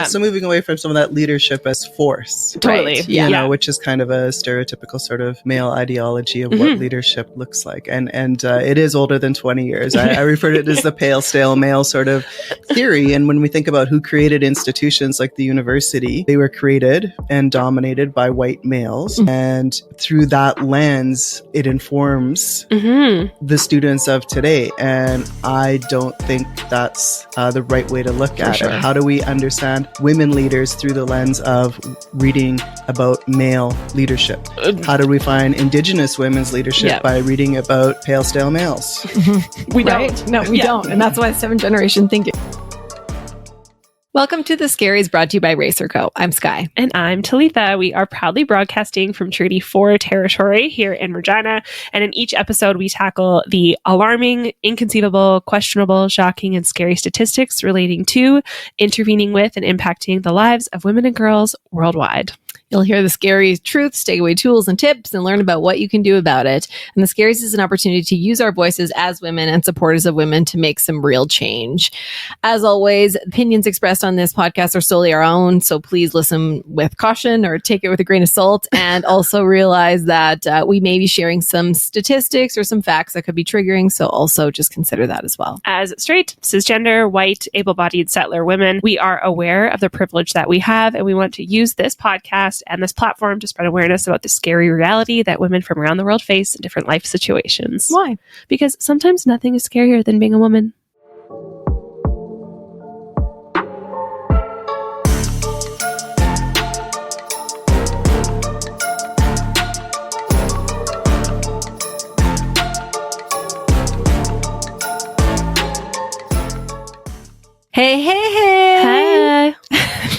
So moving away from some of that leadership as force. Totally. Right. You know, which is kind of a stereotypical sort of male ideology of what leadership looks like. And it is older than 20 years. I refer to it as the pale, stale male sort of theory. And when we think about who created institutions like the university, they were created and dominated by white males. And through that lens, it informs the students of today. And I don't think that's the right way to look at it. How do we understand women leaders through the lens of reading about male leadership? How do we find Indigenous women's leadership by reading about pale, stale males? We don't. No, we don't. And that's why 7th generation thinking. Welcome to The Scaries, brought to you by Racer Co. I'm Sky. And I'm Talitha. We are proudly broadcasting from Treaty 4 territory here in Regina. And in each episode, we tackle the alarming, inconceivable, questionable, shocking, and scary statistics relating to, intervening with, and impacting the lives of women and girls worldwide. You'll hear the Scaries truths, takeaway tools and tips, and learn about what you can do about it. And the Scaries is an opportunity to use our voices as women and supporters of women to make some real change. As always, opinions expressed on this podcast are solely our own, so please listen with caution or take it with a grain of salt. And also realize that we may be sharing some statistics or some facts that could be triggering, so also just consider that as well. As straight, cisgender, white, able-bodied settler women, we are aware of the privilege that we have, and we want to use this podcast and this platform to spread awareness about the scary reality that women from around the world face in different life situations. Why? Because sometimes nothing is scarier than being a woman. Hey, hey, hey!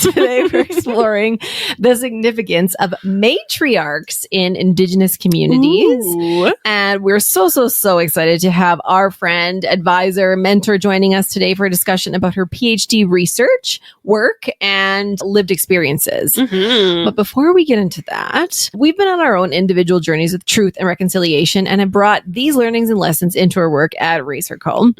Today we're exploring the significance of matriarchs in Indigenous communities. Ooh. And we're so excited to have our friend, advisor, mentor joining us today for a discussion about her Ph.D. research, work, and lived experiences. But before we get into that, we've been on our own individual journeys with truth and reconciliation and have brought these learnings and lessons into our work at Racer Co.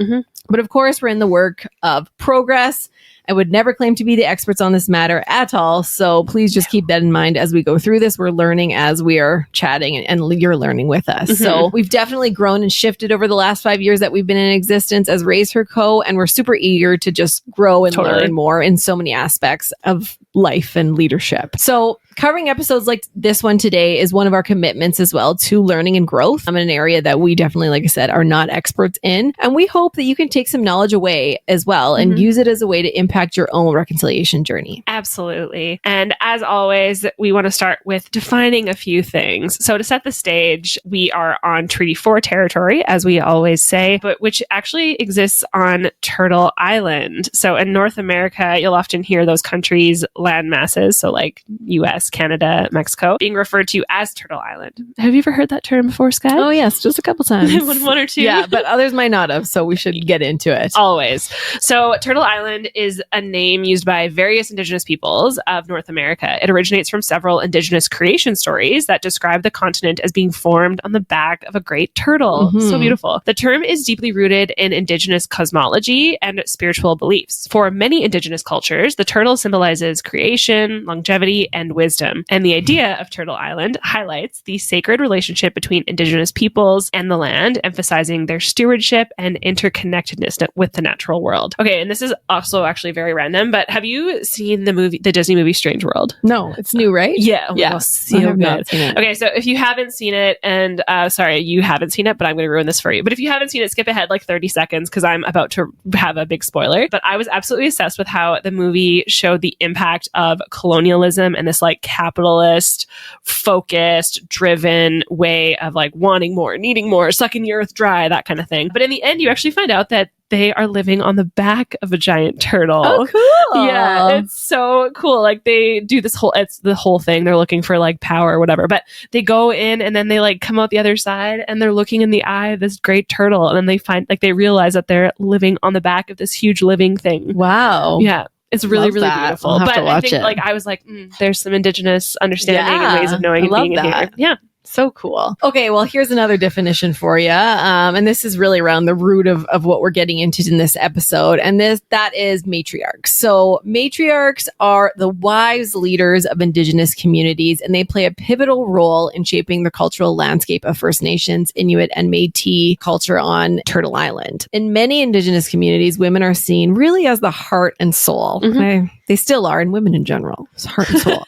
But of course, we're in the work of progress. I would never claim to be the experts on this matter at all. So please just keep that in mind as we go through this. We're learning as we are chatting and you're learning with us. So we've definitely grown and shifted over the last 5 years that we've been in existence as Racer Co. And we're super eager to just grow and learn more in so many aspects of life and leadership. So covering episodes like this one today is one of our commitments as well to learning and growth. I'm in an area that we definitely, like I said, are not experts in. And we hope that you can take some knowledge away as well and use it as a way to impact your own reconciliation journey. Absolutely. And as always, we want to start with defining a few things. So to set the stage, we are on Treaty 4 territory, as we always say, but which actually exists on Turtle Island. So in North America, you'll often hear those countries' land masses, so like US, Canada, Mexico, being referred to as Turtle Island. Have you ever heard that term before, Sky? Oh, yes, just a couple times. One or two. Yeah, but others might not have, so we should get into it. Always. So Turtle Island is a name used by various Indigenous peoples of North America. It originates from several Indigenous creation stories that describe the continent as being formed on the back of a great turtle. So beautiful. The term is deeply rooted in Indigenous cosmology and spiritual beliefs. For many Indigenous cultures, the turtle symbolizes creation, longevity, and wisdom. And the idea of Turtle Island highlights the sacred relationship between Indigenous peoples and the land, emphasizing their stewardship and interconnectedness with the natural world. Okay, and this is also actually very random, but have you seen the Disney movie Strange World? No, it's new, right? Yeah. Yes. So I have good. not seen it. Okay, so if you haven't seen it, and sorry, you haven't seen it, but I'm going to ruin this for you. But if you haven't seen it, skip ahead like 30 seconds because I'm about to have a big spoiler. But I was absolutely obsessed with how the movie showed the impact of colonialism and this like capitalist, focused, driven way of like wanting more, needing more, sucking the earth dry, that kind of thing. But in the end, you actually find out that they are living on the back of a giant turtle. Oh, cool. Yeah, it's so cool. Like they do it's the whole thing. They're looking for like power or whatever, but they go in and then they like come out the other side and they're looking in the eye of this great turtle. And then they find like they realize that they're living on the back of this huge living thing. Wow. Yeah. It's really, really beautiful. I'll have but to watch I think it. like I was like, there's some Indigenous understanding and ways of knowing and being in here. Yeah. So cool. Okay, well, here's another definition for you. And this is really around the root of what we're getting into in this episode. And that is matriarchs. So matriarchs are the wise leaders of Indigenous communities, and they play a pivotal role in shaping the cultural landscape of First Nations, Inuit, and Métis culture on Turtle Island. In many Indigenous communities, women are seen really as the heart and soul. Okay? They still are, and women in general. It's heart and soul.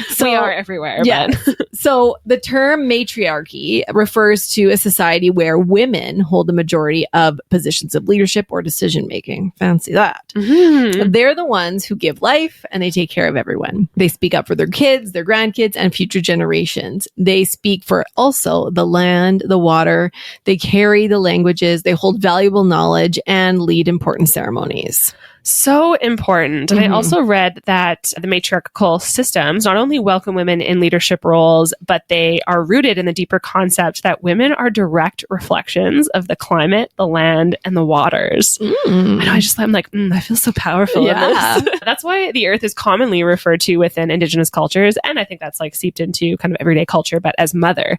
So, we are everywhere. Yeah. So the term matriarchy refers to a society where women hold the majority of positions of leadership or decision making. Fancy that. They're the ones who give life, and they take care of everyone. They speak up for their kids, their grandkids, and future generations. They speak for also the land, the water. They carry the languages. They hold valuable knowledge and lead important ceremonies. So important. And I also read that the matriarchal systems not only welcome women in leadership roles, but they are rooted in the deeper concept that women are direct reflections of the climate, the land, and the waters. I'm like, I feel so powerful in this. That's why the earth is commonly referred to within Indigenous cultures. And I think that's like seeped into kind of everyday culture, but as mother.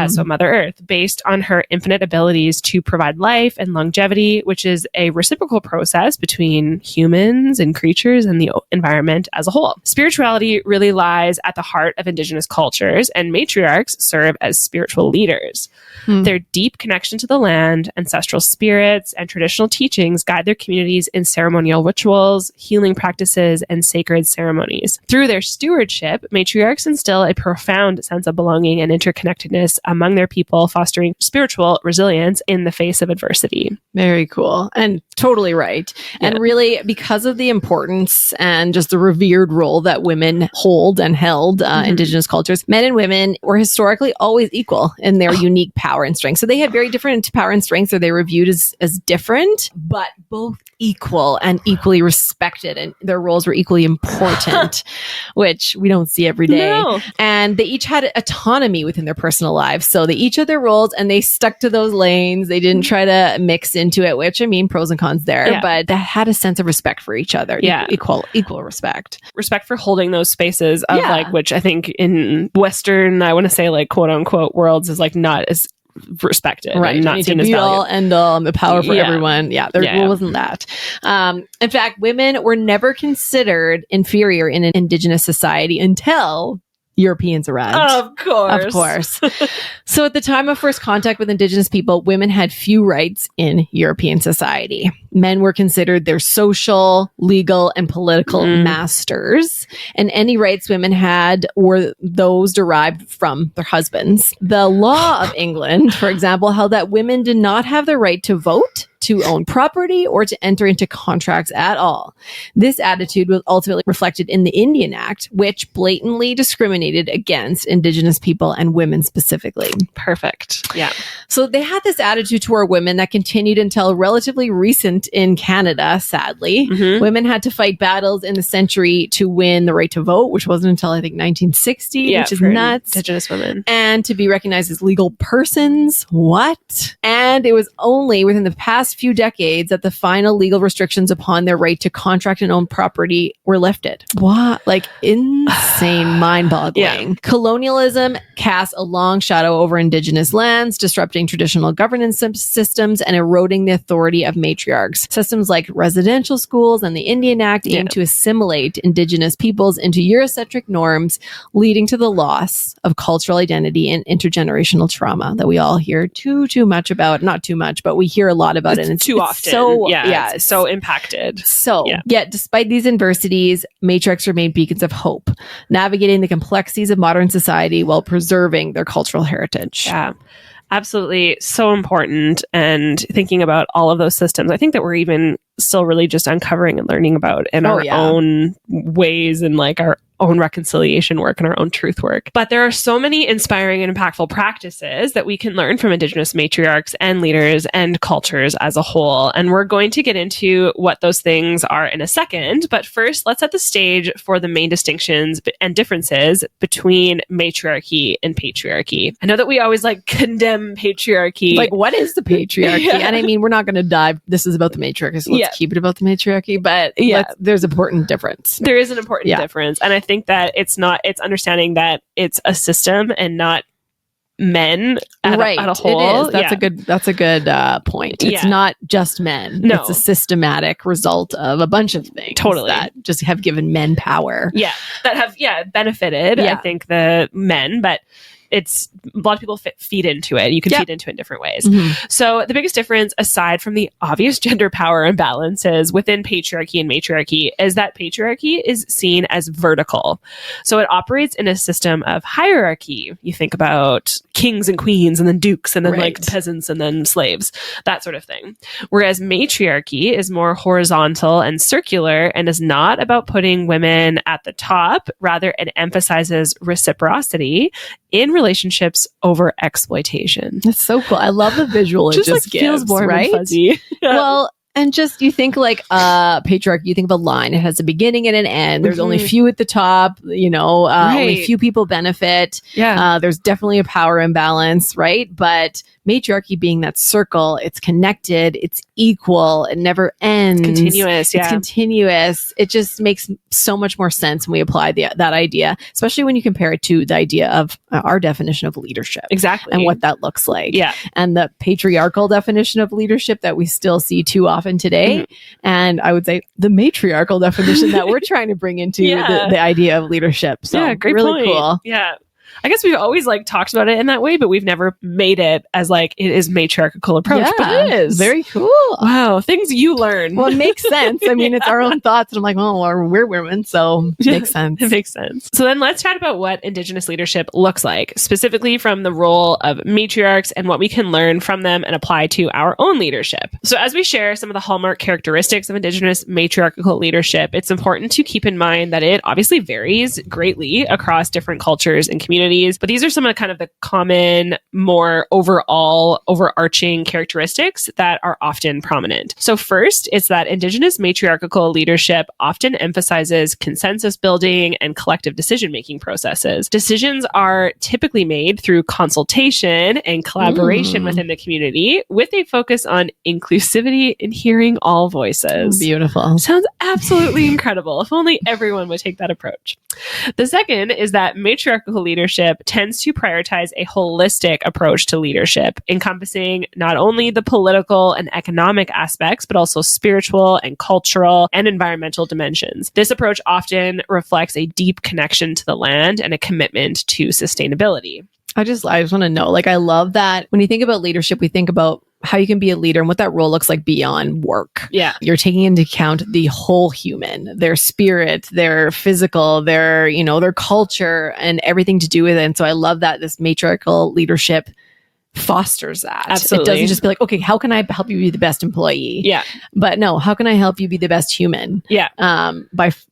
So Mother Earth, based on her infinite abilities to provide life and longevity, which is a reciprocal process between humans and creatures and the environment as a whole. Spirituality really lies at the heart of Indigenous cultures, and matriarchs serve as spiritual leaders. Their deep connection to the land, ancestral spirits, and traditional teachings guide their communities in ceremonial rituals, healing practices, and sacred ceremonies. Through their stewardship, matriarchs instill a profound sense of belonging and interconnectedness among their people, fostering spiritual resilience in the face of adversity. Very cool. And totally right. And really, because of the importance and just the revered role that women hold and held Indigenous cultures, men and women were historically always equal in their unique power and strength. So they had very different power and strengths, or they were viewed as different, but both equal and equally respected, and their roles were equally important, which we don't see every day. No. And they each had autonomy within their personal lives. So they each had their roles, and they stuck to those lanes. They didn't try to mix into it, which, I mean, pros and cons there, but that had a sense of respect for each other. Equal respect. Respect for holding those spaces of like, which I think in Western, I want to say like quote unquote worlds is like not as respected, right? And not seen as valued. And the power for everyone. There wasn't that. In fact, women were never considered inferior in an Indigenous society until Europeans arrived. Of course. So at the time of first contact with Indigenous people, women had few rights in European society. Men were considered their social, legal, and political masters, and any rights women had were those derived from their husbands. The law of England, for example, held that women did not have the right to vote, to own property, or to enter into contracts at all. This attitude was ultimately reflected in the Indian Act, which blatantly discriminated against Indigenous people and women specifically. Perfect. Yeah. So they had this attitude toward women that continued until relatively recent in Canada, sadly. Women had to fight battles in the century to win the right to vote, which wasn't until I think 1960, which is nuts. Indigenous women. And to be recognized as legal persons. What? And it was only within the past few decades that the final legal restrictions upon their right to contract and own property were lifted. What? Like insane, mind-boggling. Colonialism cast a long shadow over Indigenous lands, disrupting traditional governance systems and eroding the authority of matriarchs. Systems like residential schools and the Indian Act aim to assimilate Indigenous peoples into Eurocentric norms, leading to the loss of cultural identity and intergenerational trauma that we all hear too much about. Not too much, but we hear a lot about it. And it's too often. It's so impacted. Yet despite these adversities, matriarchs remain beacons of hope, navigating the complexities of modern society while preserving their cultural heritage. Yeah. Absolutely. So important. And thinking about all of those systems, I think that we're even still really just uncovering and learning about in our own ways and like our own reconciliation work and our own truth work. But there are so many inspiring and impactful practices that we can learn from Indigenous matriarchs and leaders and cultures as a whole. And we're going to get into what those things are in a second. But first, let's set the stage for the main distinctions and differences between matriarchy and patriarchy. I know that we always like condemn patriarchy. Like, what is the patriarchy? And I mean, we're not going to dive. This is about the matriarchy, so let's keep it about the matriarchy. But there's an important difference. There is an important difference. And I think that it's understanding that it's a system and not men at a whole. It is. That's a good point. It's not just men. No. It's a systematic result of a bunch of things that just have given men power. Yeah. That have benefited, I think, the men, but it's a lot of people feed into it. You can feed into it in different ways. So the biggest difference, aside from the obvious gender power imbalances within patriarchy and matriarchy, is that patriarchy is seen as vertical. So it operates in a system of hierarchy. You think about kings and queens, and then dukes, and then like peasants, and then slaves, that sort of thing. Whereas matriarchy is more horizontal and circular, and is not about putting women at the top. Rather, it emphasizes reciprocity in relationships over exploitation. That's so cool. I love the visual it just like gives, feels warm right? and fuzzy. Well, and just you think like patriarchy, you think of a line. It has a beginning and an end. There's only few at the top, only few people benefit. There's definitely a power imbalance, right? But matriarchy being that circle, it's connected, it's equal, it never ends. Continuous, It's continuous. It just makes so much more sense when we apply that idea, especially when you compare it to the idea of our definition of leadership. Exactly. And what that looks like. Yeah. And the patriarchal definition of leadership that we still see too often today. And I would say the matriarchal definition that we're trying to bring into the idea of leadership. So great really point. Cool. Yeah. I guess we've always like talked about it in that way, but we've never made it as like it is matriarchal approach. But it is very cool. Wow, things you learn. Well, it makes sense. I mean, it's our own thoughts, and I'm like, well, we're women, so it makes sense. It makes sense. So then let's chat about what Indigenous leadership looks like, specifically from the role of matriarchs and what we can learn from them and apply to our own leadership. So as we share some of the hallmark characteristics of Indigenous matriarchal leadership, it's important to keep in mind that it obviously varies greatly across different cultures and communities. But these are some of kind of the common, more overarching characteristics that are often prominent. So first, it's that Indigenous matriarchal leadership often emphasizes consensus building and collective decision-making processes. Decisions are typically made through consultation and collaboration within the community, with a focus on inclusivity and hearing all voices. Beautiful. Sounds absolutely incredible. If only everyone would take that approach. The second is that matriarchal leadership tends to prioritize a holistic approach to leadership, encompassing not only the political and economic aspects, but also spiritual and cultural and environmental dimensions. This approach often reflects a deep connection to the land and a commitment to sustainability. I just want to know, like, I love that when you think about leadership, we think about how you can be a leader and what that role looks like beyond work. Yeah. You're taking into account the whole human, their spirit, their physical, their culture, and everything to do with it. And so I love that this matriarchal leadership fosters that. Absolutely. It doesn't just be like, okay, how can I help you be the best employee? Yeah. But no, how can I help you be the best human? Yeah.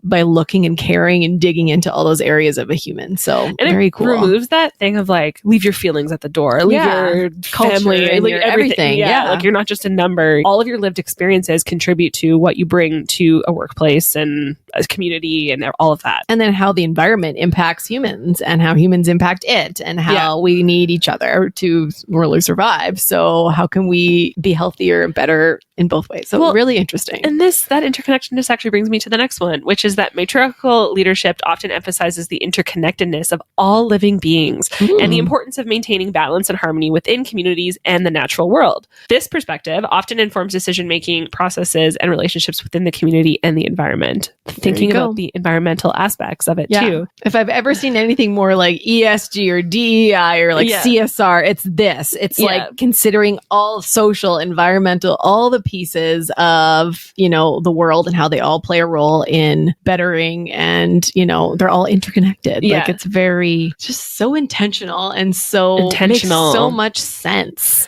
By looking and caring and digging into all those areas of a human. So and very it cool. removes that thing of like, leave your feelings at the door, leave your family and leave your everything. Yeah. Like you're not just a number. All of your lived experiences contribute to what you bring to a workplace and a community and all of that. And then how the environment impacts humans and how humans impact it and how we need each other to really survive. So how can we be healthier and better in both ways? So really interesting. And that interconnection just actually brings me to the next one, which is that matriarchal leadership often emphasizes the interconnectedness of all living beings and the importance of maintaining balance and harmony within communities and the natural world. This perspective often informs decision-making processes and relationships within the community and the environment. Thinking about the environmental aspects of it too. If I've ever seen anything more like ESG or DEI or like CSR, it's this. It's like considering all social, environmental, all the pieces of, the world and how they all play a role in bettering and, they're all interconnected. Yeah. Like it's very just so intentional and so makes so much sense.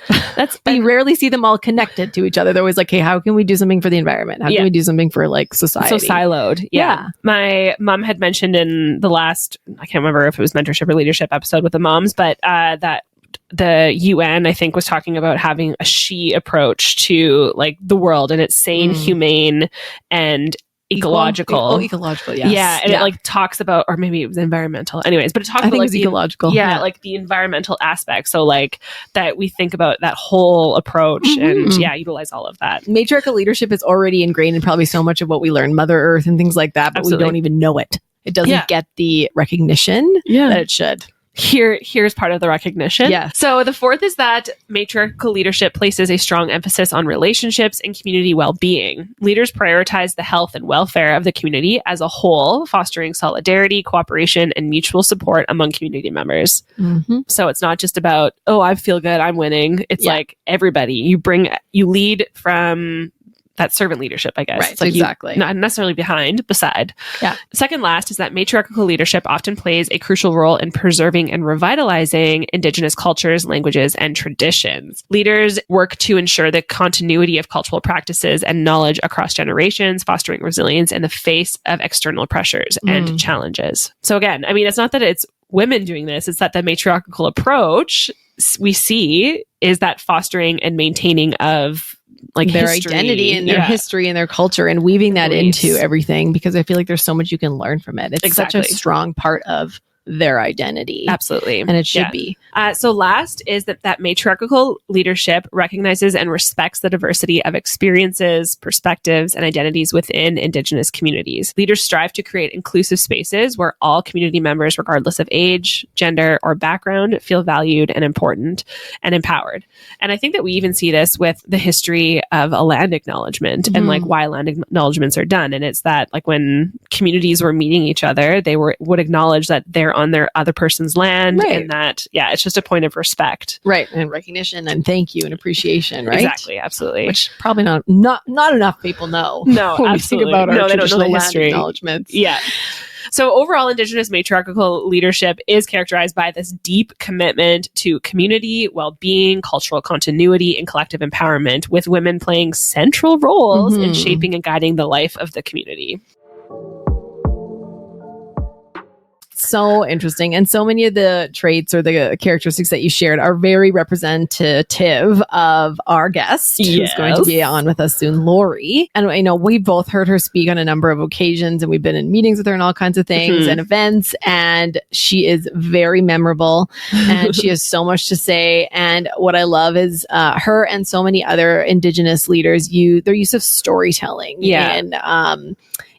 We rarely see them all connected to each other. They're always like, hey, how can we do something for the environment? How can we do something for like society? So siloed. Yeah. My mom had mentioned in the last, I can't remember if it was mentorship or leadership episode with the moms, but that the UN, I think, was talking about having a she approach to like the world, and it's sane, humane, and ecological. Ecological, yes. Yeah, and it like talks about, or maybe it was environmental. Anyways, but it talks about like the ecological. Yeah, like the environmental aspect. So like that we think about that whole approach and utilize all of that. Matriarchal leadership is already ingrained in probably so much of what we learn, Mother Earth and things like that, but we don't even know it. It doesn't get the recognition that it should. here's part of the recognition. Yeah. So the fourth is that matriarchal leadership places a strong emphasis on relationships and community well-being. Leaders prioritize the health and welfare of the community as a whole, fostering solidarity, cooperation, and mutual support among community members. Mm-hmm. So it's not just about, oh, I feel good, I'm winning. It's like everybody. You lead from that servant leadership, I guess. Right, It's like exactly. not necessarily beside. Yeah. Second last is that matriarchal leadership often plays a crucial role in preserving and revitalizing Indigenous cultures, languages, and traditions. Leaders work to ensure the continuity of cultural practices and knowledge across generations, fostering resilience in the face of external pressures and challenges. So again, I mean, it's not that it's women doing this, it's that the matriarchal approach we see is that fostering and maintaining of like their history, identity and their history and their culture, and weaving that into everything, because I feel like there's so much you can learn from it. It's such a strong part of their identity. Absolutely. And it should be. So last is that matriarchal leadership recognizes and respects the diversity of experiences, perspectives, and identities within Indigenous communities. Leaders strive to create inclusive spaces where all community members, regardless of age, gender, or background, feel valued and important and empowered. And I think that we even see this with the history of a land acknowledgement and like why land acknowledgements are done. And it's that like when communities were meeting each other, they would acknowledge that they're on their other person's land, and that it's just a point of respect, right, and recognition and thank you and appreciation, right? Exactly, absolutely. Which probably not enough people know. No, when absolutely. we think about our They don't know the land history. acknowledgements. Yeah. So overall, Indigenous matriarchal leadership is characterized by this deep commitment to community, well-being, cultural continuity, and collective empowerment, with women playing central roles in shaping and guiding the life of the community. So interesting. And so many of the traits or the characteristics that you shared are very representative of our guest who's going to be on with us soon, Lori. And I know we both heard her speak on a number of occasions, and we've been in meetings with her and all kinds of things and events. And she is very memorable and she has so much to say. And what I love is her and so many other Indigenous leaders, their use of storytelling and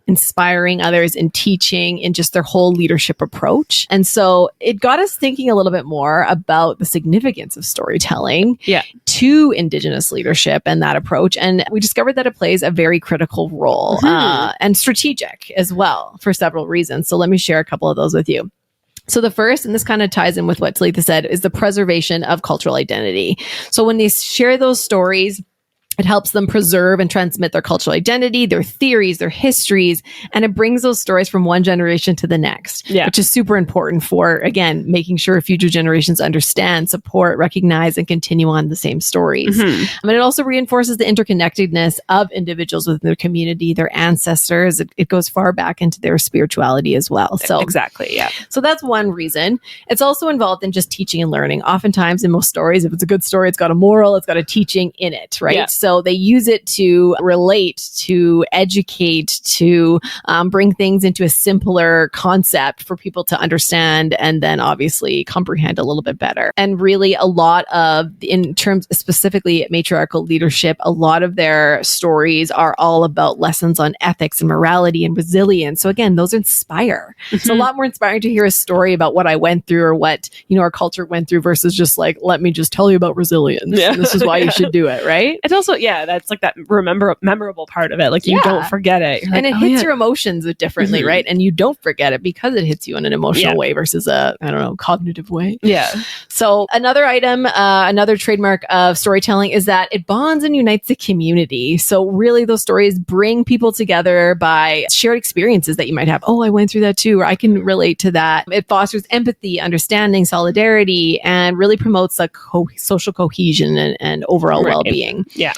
inspiring others and teaching and just their whole leadership approach. And so it got us thinking a little bit more about the significance of storytelling to Indigenous leadership and that approach. And we discovered that it plays a very critical role and strategic as well for several reasons. So let me share a couple of those with you. So the first, and this kind of ties in with what Talitha said, is the preservation of cultural identity. So when they share those stories, it helps them preserve and transmit their cultural identity, their theories, their histories, and it brings those stories from one generation to the next, which is super important for, again, making sure future generations understand, support, recognize, and continue on the same stories. I mean, it also reinforces the interconnectedness of individuals within their community, their ancestors. It goes far back into their spirituality as well. So exactly, yeah. So that's one reason. It's also involved in just teaching and learning. Oftentimes in most stories, if it's a good story, it's got a moral, it's got a teaching in it, right? Yeah. So they use it to relate, to educate, to bring things into a simpler concept for people to understand and then obviously comprehend a little bit better. And really a lot of, in terms specifically matriarchal leadership, a lot of their stories are all about lessons on ethics and morality and resilience. So again, those inspire. It's a lot more inspiring to hear a story about what I went through or what, our culture went through versus just like, let me just tell you about resilience. And this is why you should do it, right? It's also, that's like that memorable part of it. Like you don't forget it. You're and like, it hits your emotions differently, right? And you don't forget it because it hits you in an emotional way versus a, cognitive way. Yeah. So another item, another trademark of storytelling is that it bonds and unites the community. So really those stories bring people together by shared experiences that you might have. Oh, I went through that too, or I can relate to that. It fosters empathy, understanding, solidarity, and really promotes a social cohesion and overall well-being. Yeah.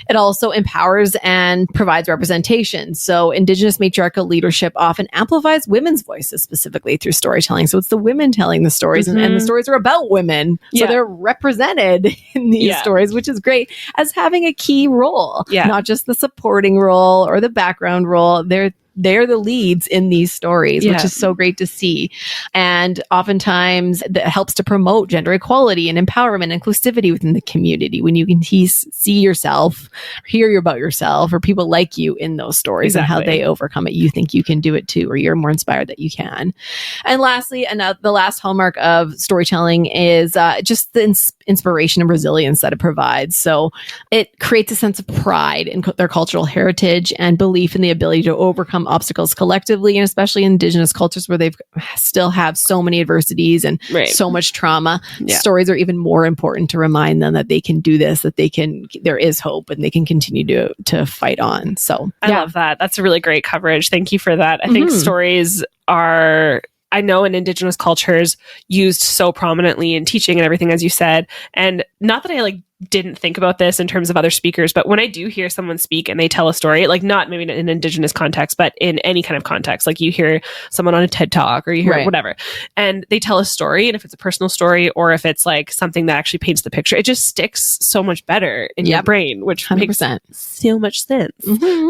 It also empowers and provides representation. So Indigenous matriarchal leadership often amplifies women's voices specifically through storytelling. So it's the women telling the stories and the stories are about women. So they're represented in these stories, which is great, as having a key role, not just the supporting role or the background role. They're they're the leads in these stories, Yeah. which is so great to see. And oftentimes that helps to promote gender equality and empowerment and inclusivity within the community when you can see yourself, hear about yourself, or people like you in those stories and how they overcome it. You think you can do it too, or you're more inspired that you can. And lastly, the last hallmark of storytelling is just the inspiration and resilience that it provides. So it creates a sense of pride in their cultural heritage and belief in the ability to overcome obstacles collectively, and especially in Indigenous cultures where they've still have so many adversities and so much trauma. Yeah. Stories are even more important to remind them that they can do this, that there is hope, and they can continue to fight on. So I love that. That's a really great coverage. Thank you for that. I think stories are, I know, in Indigenous cultures used so prominently in teaching and everything, as you said. And not that I didn't think about this in terms of other speakers, but when I do hear someone speak and they tell a story, not maybe in an Indigenous context, but in any kind of context, you hear someone on a TED Talk or you hear whatever, and they tell a story, and if it's a personal story or if it's something that actually paints the picture, it just sticks so much better in your brain, which 100%. Makes so much sense.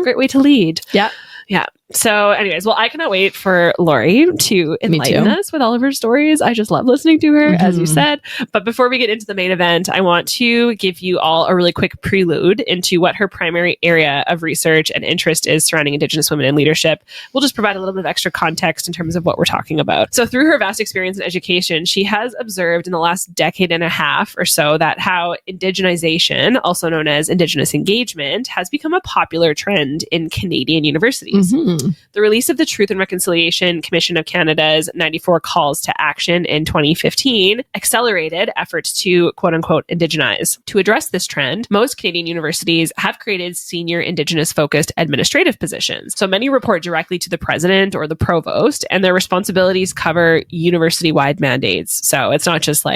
Great way to lead. Yeah. Yeah. So anyways, I cannot wait for Lori to enlighten us with all of her stories. I just love listening to her, as you said. But before we get into the main event, I want to give you all a really quick prelude into what her primary area of research and interest is surrounding Indigenous women in leadership. We'll just provide a little bit of extra context in terms of what we're talking about. So through her vast experience in education, she has observed in the last decade and a half or so that how indigenization, also known as Indigenous engagement, has become a popular trend in Canadian universities. The release of the Truth and Reconciliation Commission of Canada's 94 calls to action in 2015 accelerated efforts to quote-unquote indigenize. To address this trend, most Canadian universities have created senior Indigenous-focused administrative positions. So many report directly to the president or the provost, and their responsibilities cover university-wide mandates. So it's not just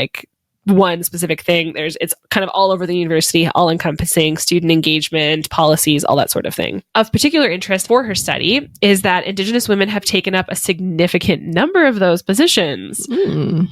one specific thing. It's kind of all over the university, all encompassing student engagement, policies, all that sort of thing. Of particular interest for her study is that Indigenous women have taken up a significant number of those positions.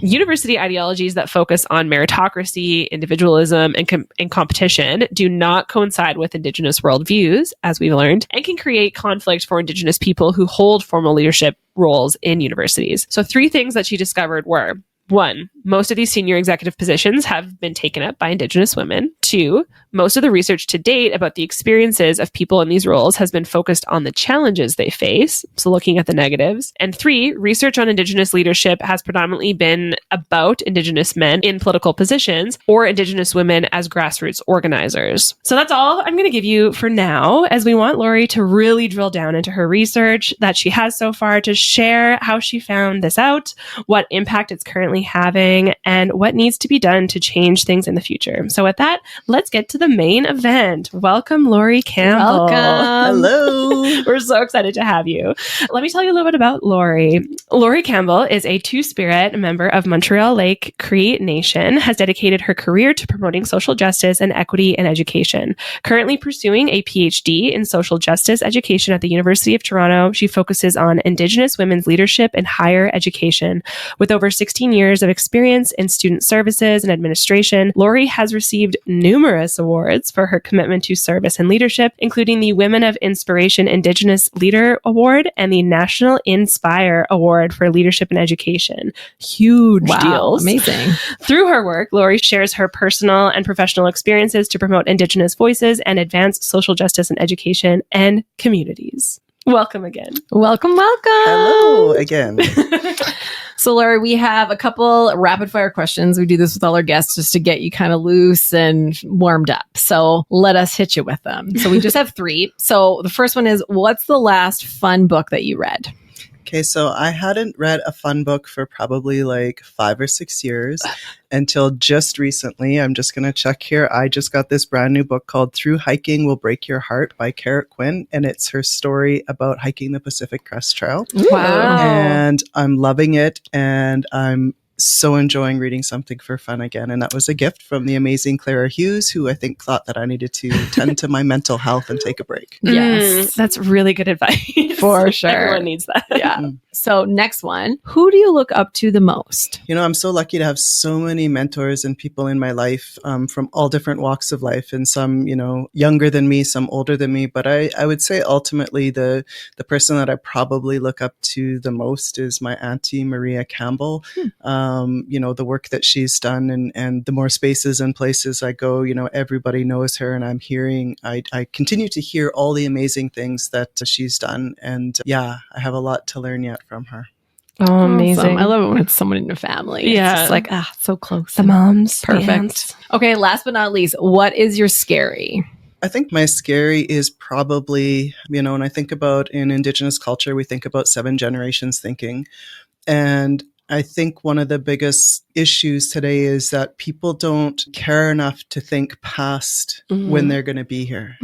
University ideologies that focus on meritocracy, individualism, and competition do not coincide with Indigenous worldviews, as we've learned, and can create conflict for Indigenous people who hold formal leadership roles in universities. So 3 things that she discovered were: 1, most of these senior executive positions have been taken up by Indigenous women. 2, most of the research to date about the experiences of people in these roles has been focused on the challenges they face, so looking at the negatives. And 3, research on Indigenous leadership has predominantly been about Indigenous men in political positions or Indigenous women as grassroots organizers. So that's all I'm going to give you for now, as we want Lori to really drill down into her research that she has so far, to share how she found this out, what impact it's currently having, and what needs to be done to change things in the future. So with that, let's get to the main event. Welcome, Lori Campbell. Welcome. Hello. We're so excited to have you. Let me tell you a little bit about Lori. Lori Campbell is a Two-Spirit member of Montreal Lake Cree Nation, has dedicated her career to promoting social justice and equity in education. Currently pursuing a Ph.D. in social justice education at the University of Toronto, she focuses on Indigenous women's leadership in higher education. With over 16 years of experience in student services and administration, Lori has received numerous awards for her commitment to service and leadership, including the Women of Inspiration Indigenous Leader Award and the National Inspire Award for Leadership in Education. Huge deals. Amazing. Through her work, Lori shares her personal and professional experiences to promote Indigenous voices and advance social justice in education and communities. Welcome again. Welcome. Hello again. So, Lori, we have a couple rapid fire questions. We do this with all our guests just to get you kind of loose and warmed up. So let us hit you with them. So we just have 3. So the first one is, what's the last fun book that you read? Okay, so I hadn't read a fun book for probably 5 or 6 years until just recently. I'm just going to check here. I just got this brand new book called Through Hiking Will Break Your Heart by Carrot Quinn, and it's her story about hiking the Pacific Crest Trail. Wow. And I'm loving it, and I'm so enjoying reading something for fun again. And that was a gift from the amazing Clara Hughes, who I think thought that I needed to tend to my mental health and take a break. Yes. That's really good advice. For sure. Everyone needs that. Yeah. So next one, who do you look up to the most? I'm so lucky to have so many mentors and people in my life from all different walks of life, and some, younger than me, some older than me. But I would say ultimately the person that I probably look up to the most is my auntie, Lori Campbell. The work that she's done, and the more spaces and places I go, everybody knows her, and I continue to hear all the amazing things that she's done. And I have a lot to learn yet from her. Oh, amazing. Awesome. I love it when it's someone in the family. Yeah. It's just like, so close. The moms. Perfect. Okay, last but not least, what is your scary? I think my scary is probably, when I think about in Indigenous culture, we think about 7 generations thinking. And I think one of the biggest issues today is that people don't care enough to think past when they're going to be here.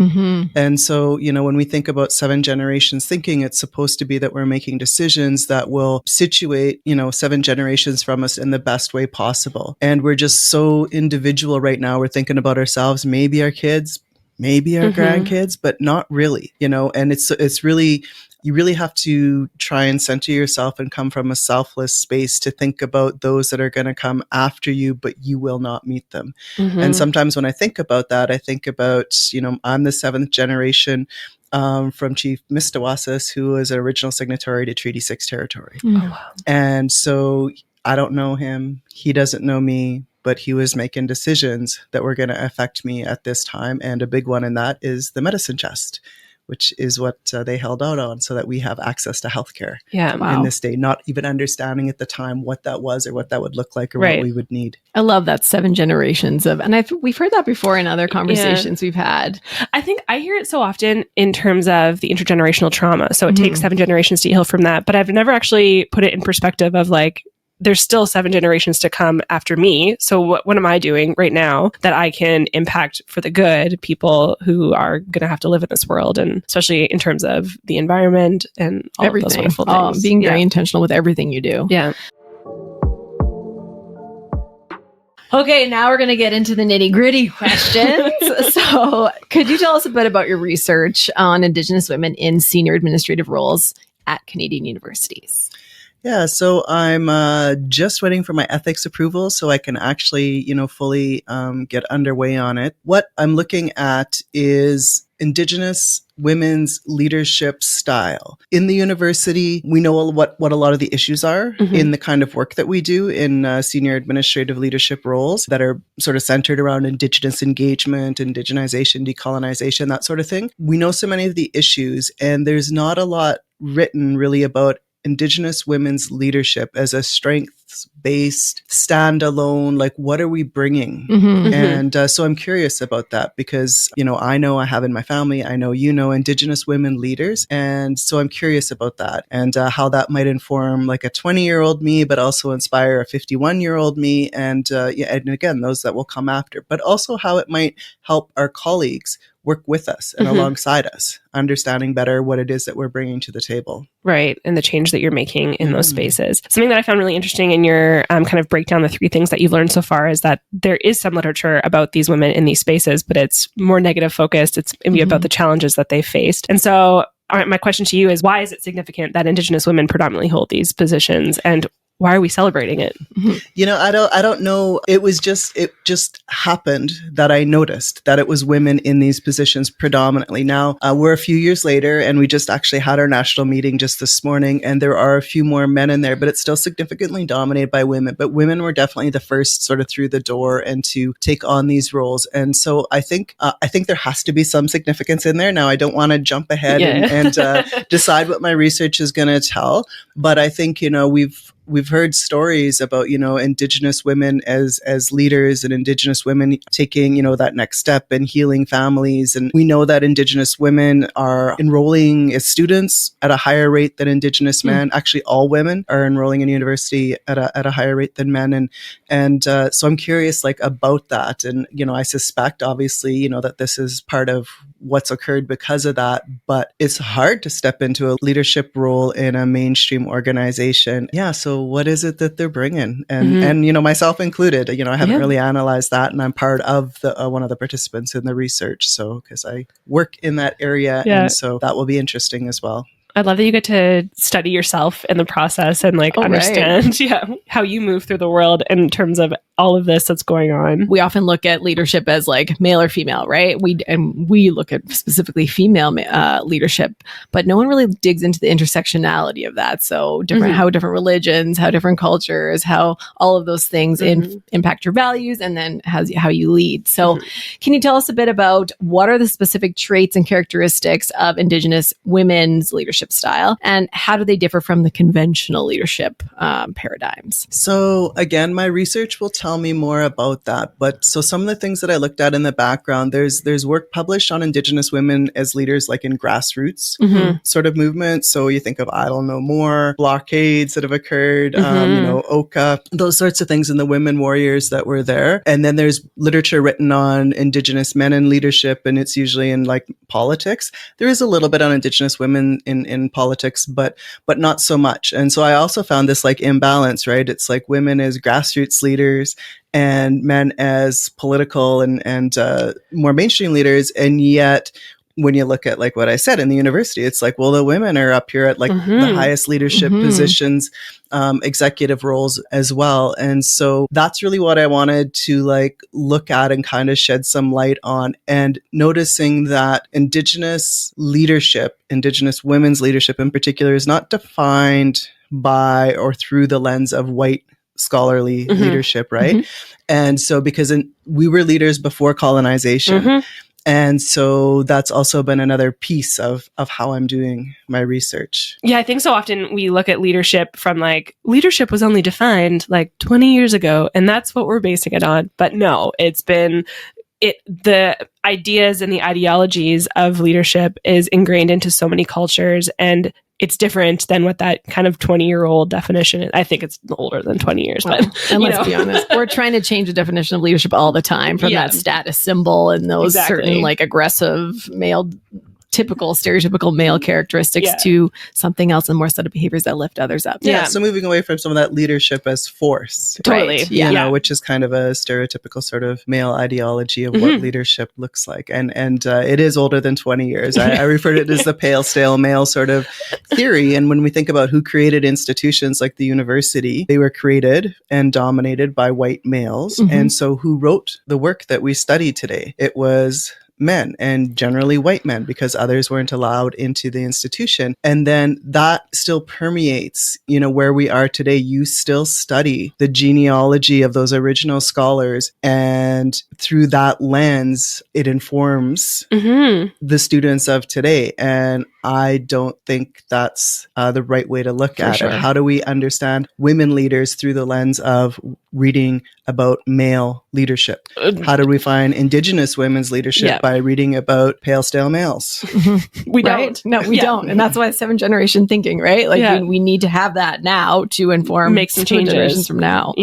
And so, when we think about 7 generations thinking, it's supposed to be that we're making decisions that will situate, 7 generations from us in the best way possible. And we're just so individual right now. We're thinking about ourselves, maybe our kids, maybe our grandkids, but not really, and it's really, you really have to try and center yourself and come from a selfless space to think about those that are going to come after you, but you will not meet them. And sometimes when I think about that, I think about, I'm the 7th generation from Chief Mistawasis, who was an original signatory to Treaty 6 territory. Oh, wow. And so I don't know him. He doesn't know me, but he was making decisions that were going to affect me at this time. And a big one in that is the medicine chest, which is what they held out on so that we have access to healthcare in this day, not even understanding at the time what that was or what that would look like or what we would need. I love that 7 generations of, and we've heard that before in other conversations we've had. I think I hear it so often in terms of the intergenerational trauma. So it takes 7 generations to heal from that, but I've never actually put it in perspective of like, there's still 7 generations to come after me. So what am I doing right now that I can impact for the good people who are going to have to live in this world, and especially in terms of the environment and all everything. Of those wonderful things. Being very intentional with everything you do. Yeah. Okay, now we're going to get into the nitty-gritty questions. So could you tell us a bit about your research on Indigenous women in senior administrative roles at Canadian universities? Yeah, so I'm just waiting for my ethics approval so I can actually, fully get underway on it. What I'm looking at is Indigenous women's leadership style. In the university, we know what a lot of the issues are in the kind of work that we do in senior administrative leadership roles that are sort of centered around Indigenous engagement, Indigenization, decolonization, that sort of thing. We know so many of the issues, and there's not a lot written really about Indigenous women's leadership as a strengths-based, standalone, like what are we bringing? And so I'm curious about that because, I know I have in my family, I know Indigenous women leaders. And so I'm curious about that and how that might inform like a 20-year-old me, but also inspire a 51-year-old me. And and again, those that will come after, but also how it might help our colleagues work with us and alongside us, understanding better what it is that we're bringing to the table. Right. And the change that you're making in those spaces. Something that I found really interesting in your kind of breakdown, the 3 things that you've learned so far, is that there is some literature about these women in these spaces, but it's more negative focused. It's maybe about the challenges that they faced. And so my question to you is, why is it significant that Indigenous women predominantly hold these positions, and why are we celebrating it? I don't know. It just happened that I noticed that it was women in these positions predominantly. Now, we're a few years later, and we just actually had our national meeting just this morning, and there are a few more men in there, but it's still significantly dominated by women. But women were definitely the first sort of through the door and to take on these roles. And so I think there has to be some significance in there. Now, I don't want to jump ahead and decide what my research is going to tell, but I think, we've heard stories about, Indigenous women as leaders and Indigenous women taking, that next step and healing families. And we know that Indigenous women are enrolling as students at a higher rate than Indigenous men. Actually, all women are enrolling in university at a higher rate than men. And so I'm curious, about that. And, I suspect, obviously, that this is part of what's occurred because of that, but it's hard to step into a leadership role in a mainstream organization. Yeah. So what is it that they're bringing? And myself included, I haven't really analyzed that, and I'm part of the one of the participants in the research. So, because I work in that area, and so that will be interesting as well. I love that you get to study yourself in the process and like understand how you move through the world in terms of all of this that's going on. We often look at leadership as like male or female, right? We look at specifically female leadership, but no one really digs into the intersectionality of that. So how different religions, how different cultures, how all of those things impact your values and then how you lead. So can you tell us a bit about what are the specific traits and characteristics of Indigenous women's leadership style and how do they differ from the conventional leadership paradigms? So again, my research will tell me more about that. But so some of the things that I looked at in the background, there's work published on Indigenous women as leaders, like in grassroots sort of movements. So you think of Idle No More, blockades that have occurred, Oka, those sorts of things, and the women warriors that were there. And then there's literature written on Indigenous men in leadership, and it's usually in like politics. There is a little bit on Indigenous women in politics, but not so much. And so I also found this like imbalance, right? It's like women as grassroots leaders and men as political and more mainstream leaders. And yet when you look at like what I said in the university, it's like, well, the women are up here at like the highest leadership positions, executive roles as well. And so that's really what I wanted to like look at and kind of shed some light on, and noticing that Indigenous leadership, Indigenous women's leadership in particular, is not defined by or through the lens of white scholarly leadership, right? And so because we were leaders before colonization. And so that's also been another piece of how I'm doing my research. Yeah, I think so often we look at leadership from like, leadership was only defined like 20 years ago, and that's what we're basing it on. But no, the ideas and the ideologies of leadership is ingrained into so many cultures, and it's different than what that kind of 20-year-old definition is. I think it's older than 20 years, but and let's be honest, we're trying to change the definition of leadership all the time, from that status symbol and those certain like aggressive male, typical stereotypical male characteristics to something else and more set of behaviors that lift others up. Yeah. So moving away from some of that leadership as force. Totally. Right? You know, which is kind of a stereotypical sort of male ideology of what leadership looks like. And it is older than 20 years. I refer to it as the pale, stale male sort of theory. And when we think about who created institutions like the university, they were created and dominated by white males. And so who wrote the work that we study today? It was men, and generally white men, because others weren't allowed into the institution. And then that still permeates, where we are today. You still study the genealogy of those original scholars, and through that lens, it informs the students of today. And I don't think that's the right way to look at it. How do we understand women leaders through the lens of reading about male leadership? How do we find Indigenous women's leadership by reading about pale, stale males? We don't. No, we don't. And that's why 7th-generation thinking, right? Like we need to have that now to inform make some changes generations from now.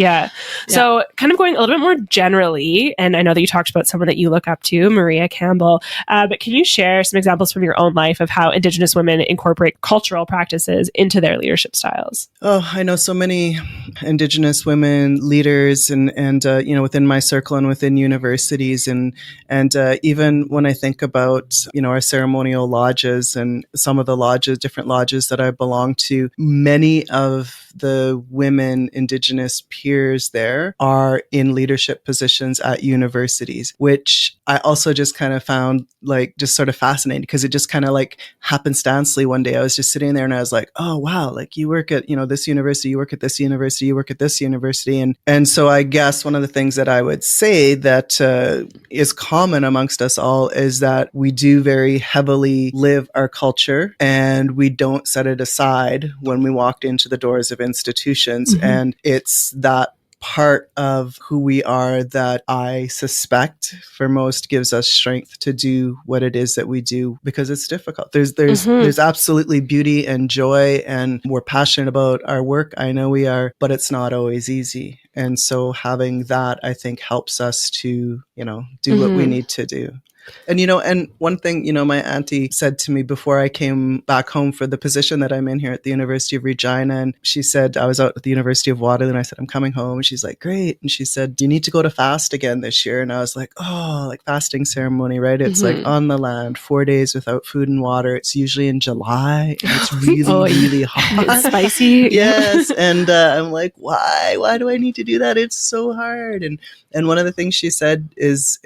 So kind of going a little bit more generally, and I know that you talked about someone that you look up to, Lori Campbell, but can you share some examples from your own life of how Indigenous women incorporate cultural practices into their leadership styles? Oh, I know so many Indigenous women leaders and within my circle and within universities, and even when I think about our ceremonial lodges and some of the different lodges that I belong to, many of the women Indigenous peers there are in leadership positions at universities, which I also just kind of found like just sort of fascinating, because it just kind of like happenstancely one day I was just sitting there and I was like, oh wow, like you work at this university, you work at this university, you work at this university. And so I guess one of the things that I would say that is common amongst us all is that we do very heavily live our culture, and we don't set it aside when we walked into the doors of institutions. And it's that part of who we are that I suspect for most gives us strength to do what it is that we do, because it's difficult. There's absolutely beauty and joy, and we're passionate about our work. I know we are, but it's not always easy. And so having that, I think, helps us to, do what we need to do. And, and one thing, my auntie said to me before I came back home for the position that I'm in here at the University of Regina, and she said, I was out at the University of Waterloo, and I said, I'm coming home. And she's like, great. And she said, you need to go to fast again this year. And I was like, oh, like fasting ceremony, right? It's like on the land, 4 days without food and water. It's usually in July, and it's really, really hot. It's spicy. Yes. And I'm like, why? Why do I need to do that? It's so hard. And one of the things she said is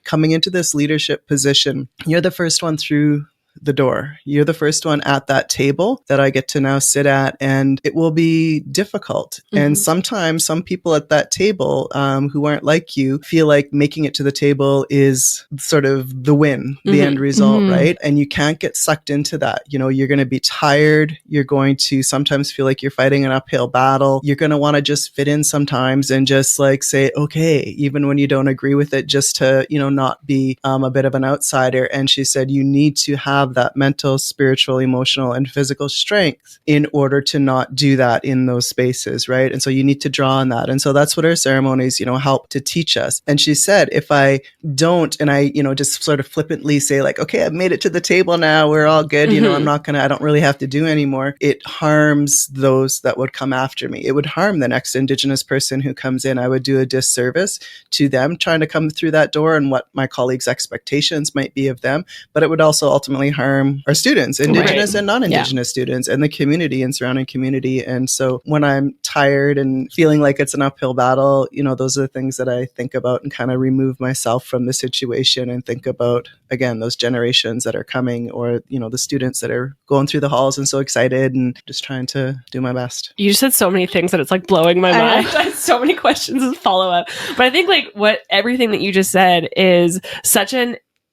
coming into this leadership position, you're the first one through the door. You're the first one at that table that I get to now sit at, and it will be difficult. And sometimes some people at that table who aren't like you feel like making it to the table is sort of the win, the end result, right? And you can't get sucked into that. You're going to be tired. You're going to sometimes feel like you're fighting an uphill battle. You're going to want to just fit in sometimes and just like say, okay, even when you don't agree with it, just to, not be a bit of an outsider. And she said, you need to have that mental, spiritual, emotional, and physical strength in order to not do that in those spaces, right? And so you need to draw on that. And so that's what our ceremonies, help to teach us. And she said, if I don't, and I, just sort of flippantly say like, okay, I've made it to the table now, we're all good, I don't really have to do anymore. It harms those that would come after me. It would harm the next Indigenous person who comes in. I would do a disservice to them trying to come through that door and what my colleagues' expectations might be of them. But it would also ultimately harm our students, Indigenous and non-Indigenous students, and the community and surrounding community. And so when I'm tired and feeling like it's an uphill battle, those are the things that I think about and kind of remove myself from the situation and think about, again, those generations that are coming, or, the students that are going through the halls and so excited, and just trying to do my best. You just said so many things that it's like blowing my mind. I have so many questions as follow up. But I think like everything that you just said is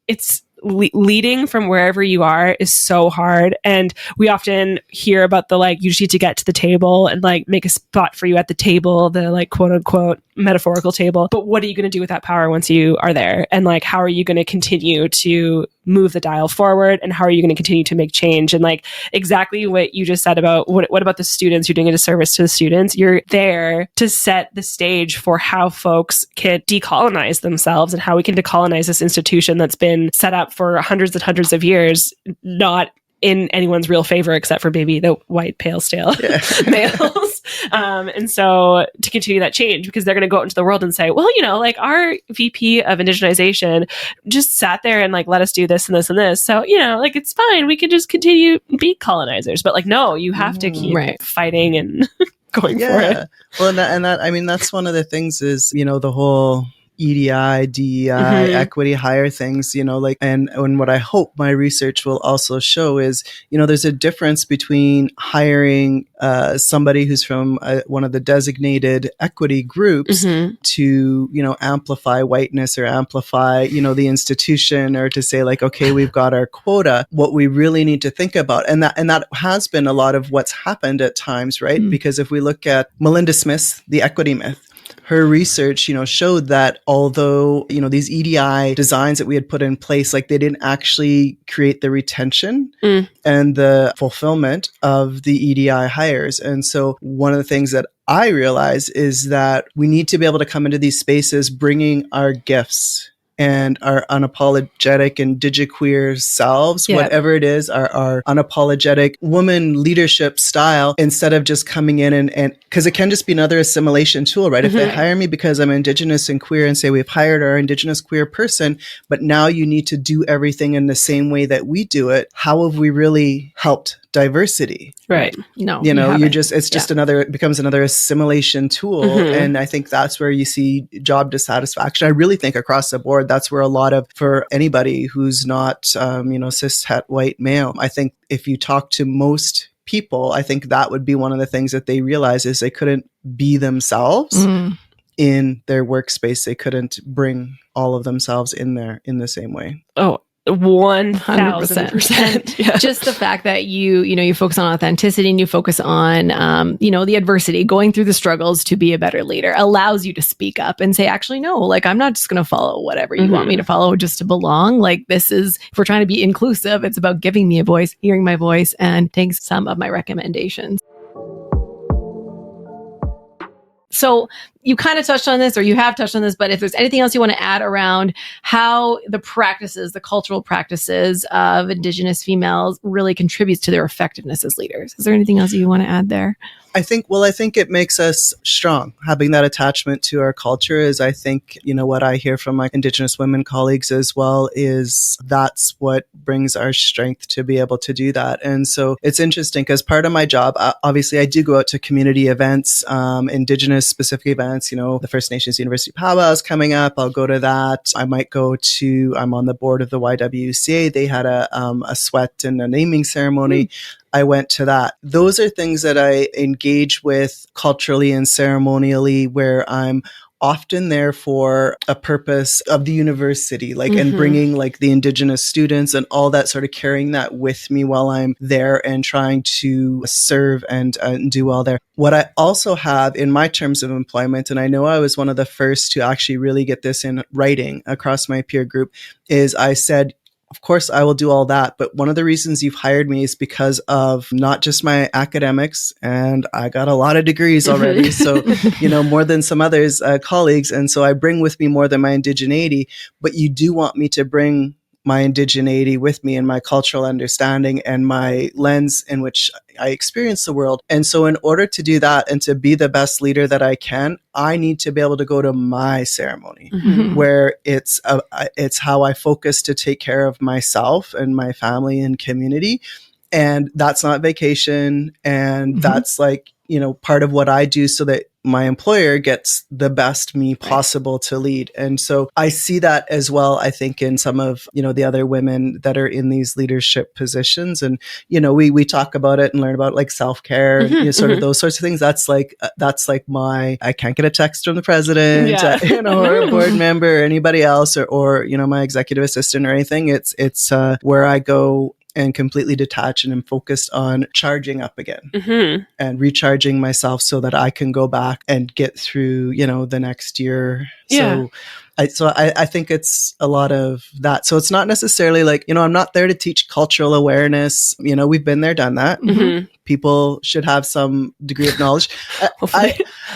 it's leading from wherever you are is so hard. And we often hear about the like, you just need to get to the table and like make a spot for you at the table, the like quote unquote metaphorical table. But what are you going to do with that power once you are there? And like, how are you going to continue to move the dial forward? And how are you going to continue to make change? And like exactly what you just said about what about the students? You're doing a disservice to the students. You're there to set the stage for how folks can decolonize themselves and how we can decolonize this institution that's been set up for hundreds and hundreds of years, not in anyone's real favor except for maybe the white pale stale males. And so to continue that change, because they're going to go out into the world and say, well, like our VP of indigenization just sat there and like let us do this and this and this. So, like it's fine. We can just continue be colonizers. But like, no, you have to keep fighting and going for it. Well, and that I mean, that's one of the things is, the whole EDI, DEI, equity, hire things, and what I hope my research will also show is, there's a difference between hiring somebody who's from one of the designated equity groups to, amplify whiteness or amplify, the institution, or to say like, okay, we've got our quota. What we really need to think about, and that has been a lot of what's happened at times, right? Because if we look at Melinda Smith's The Equity Myth, her research, showed that although, these EDI designs that we had put in place, like they didn't actually create the retention and the fulfillment of the EDI hires. And so one of the things that I realize is that we need to be able to come into these spaces bringing our gifts and our unapologetic and digiqueer selves, whatever it is, our unapologetic woman leadership style, instead of just coming in and because it can just be another assimilation tool, right? If they hire me because I'm Indigenous and queer and say we've hired our Indigenous queer person, but now you need to do everything in the same way that we do it, how have we really helped diversity? Right. No, it becomes another assimilation tool. And I think that's where you see job dissatisfaction. I really think across the board, that's where a lot of, for anybody who's not, cis het white male, I think if you talk to most people, I think that would be one of the things that they realize is they couldn't be themselves in their workspace. They couldn't bring all of themselves in there in the same way. Oh, 1,000%. Yeah. Just the fact that you focus on authenticity and you focus on, the adversity, going through the struggles to be a better leader allows you to speak up and say, actually, no, like, I'm not just going to follow whatever you want me to follow just to belong. Like, this is, if we're trying to be inclusive, it's about giving me a voice, hearing my voice, and taking some of my recommendations. So you kind of touched on this, or you have touched on this, but if there's anything else you want to add around how the practices, the cultural practices of Indigenous females really contributes to their effectiveness as leaders. Is there anything else you want to add there? I think it makes us strong. Having that attachment to our culture is, I think, what I hear from my Indigenous women colleagues as well is that's what brings our strength to be able to do that. And so it's interesting because part of my job, obviously I do go out to community events, Indigenous specific events, the First Nations University Powwow is coming up. I'll go to that. I might go to, I'm on the board of the YWCA. They had a sweat and a naming ceremony. I went to that. Those are things that I engage with culturally and ceremonially where I'm often there for a purpose of the university, and bringing the Indigenous students and all that, sort of carrying that with me while I'm there and trying to serve and do well there. What I also have in my terms of employment, and I know I was one of the first to actually really get this in writing across my peer group, is I said, of course, I will do all that. But one of the reasons you've hired me is because of not just my academics, and I got a lot of degrees already. So, more than some others, colleagues. And so I bring with me more than my indigeneity, but you do want me to bring my indigeneity with me and my cultural understanding and my lens in which I experience the world. And so in order to do that and to be the best leader that I can, I need to be able to go to my ceremony where it's how I focus to take care of myself and my family and community. And that's not vacation. And that's part of what I do so that my employer gets the best me possible to lead. And so I see that as well, I think, in some of, the other women that are in these leadership positions. And, we talk about it and learn about self-care and sort of those sorts of things. That's my, I can't get a text from the president, or a board member or anybody else or, my executive assistant or anything. It's where I go and completely detach and am focused on charging up again and recharging myself so that I can go back and get through, the next year. Yeah. So I think it's a lot of that. So it's not necessarily I'm not there to teach cultural awareness. We've been there, done that. People should have some degree of knowledge.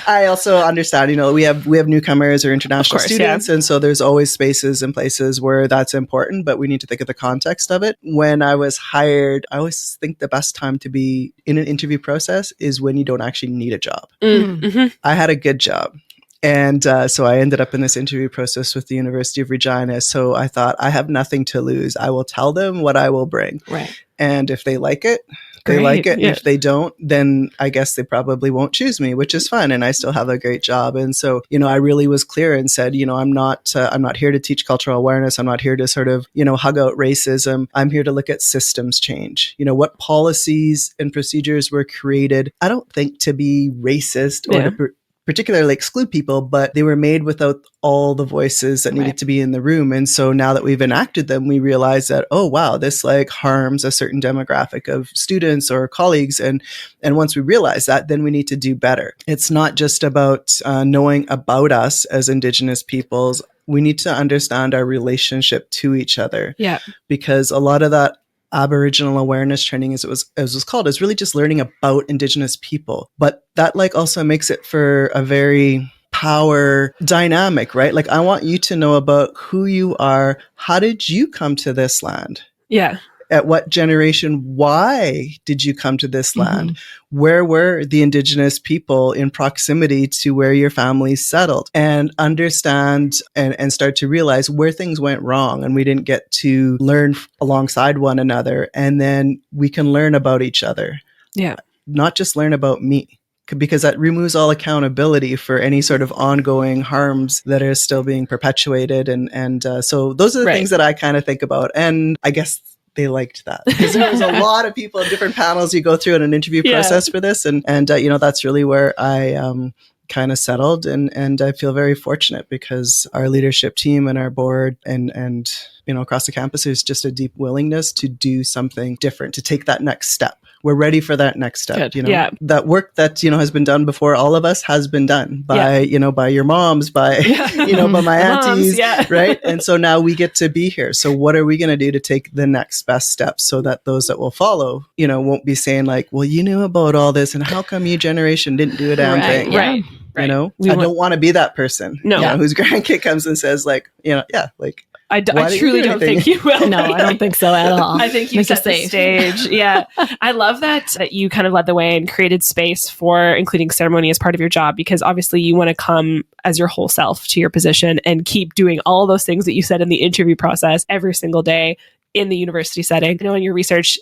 I also understand, we have newcomers or international students. And so there's always spaces and places where that's important, but we need to think of the context of it. When I was hired, I always think the best time to be in an interview process is when you don't actually need a job. I had a good job. And so I ended up in this interview process with the University of Regina. So I thought, I have nothing to lose. I will tell them what I will bring. Right. And if they like it, they like it. Yeah. And if they don't, then I guess they probably won't choose me, which is fine. And I still have a great job. And so, I really was clear and said, I'm not here to teach cultural awareness. I'm not here to sort of, hug out racism. I'm here to look at systems change. What policies and procedures were created, I don't think to be racist or to particularly exclude people, but they were made without all the voices that needed to be in the room. And so now that we've enacted them, we realize that, oh, wow, this harms a certain demographic of students or colleagues. And once we realize that, then we need to do better. It's not just about knowing about us as Indigenous peoples. We need to understand our relationship to each other. Yeah. Because a lot of that Aboriginal awareness training, as it was called, is really just learning about Indigenous people. But that also makes it for a very power dynamic, right? I want you to know about who you are. How did you come to this land? Yeah. At what generation? Why did you come to this land? Where were the Indigenous people in proximity to where your family settled? And understand and start to realize where things went wrong and we didn't get to learn alongside one another. And then we can learn about each other. Yeah. Not just learn about me. Because that removes all accountability for any sort of ongoing harms that are still being perpetuated. And so those are the things that I kind of think about. And I guess they liked that because there was a lot of people in different panels you go through in an interview process for this. And that's really where I kind of settled. And I feel very fortunate because our leadership team and our board and across the campus, there's just a deep willingness to do something different, to take that next step. We're ready for that next step. That work that, has been done before all of us has been done by, by your moms, by, by my aunties, right? And so now we get to be here. So what are we going to do to take the next best step so that those that will follow, won't be saying well, you knew about all this and how come your generation didn't do a damn thing? Right. You know, I don't want to be that person. No. You know, whose grandkid comes and says like, you know, yeah, like, I truly don't think you will. No, I don't think so at all. I think you set the stage. Yeah. I love that you kind of led the way and created space for including ceremony as part of your job, because obviously you want to come as your whole self to your position and keep doing all those things that you said in the interview process every single day in the university setting. You know, in your research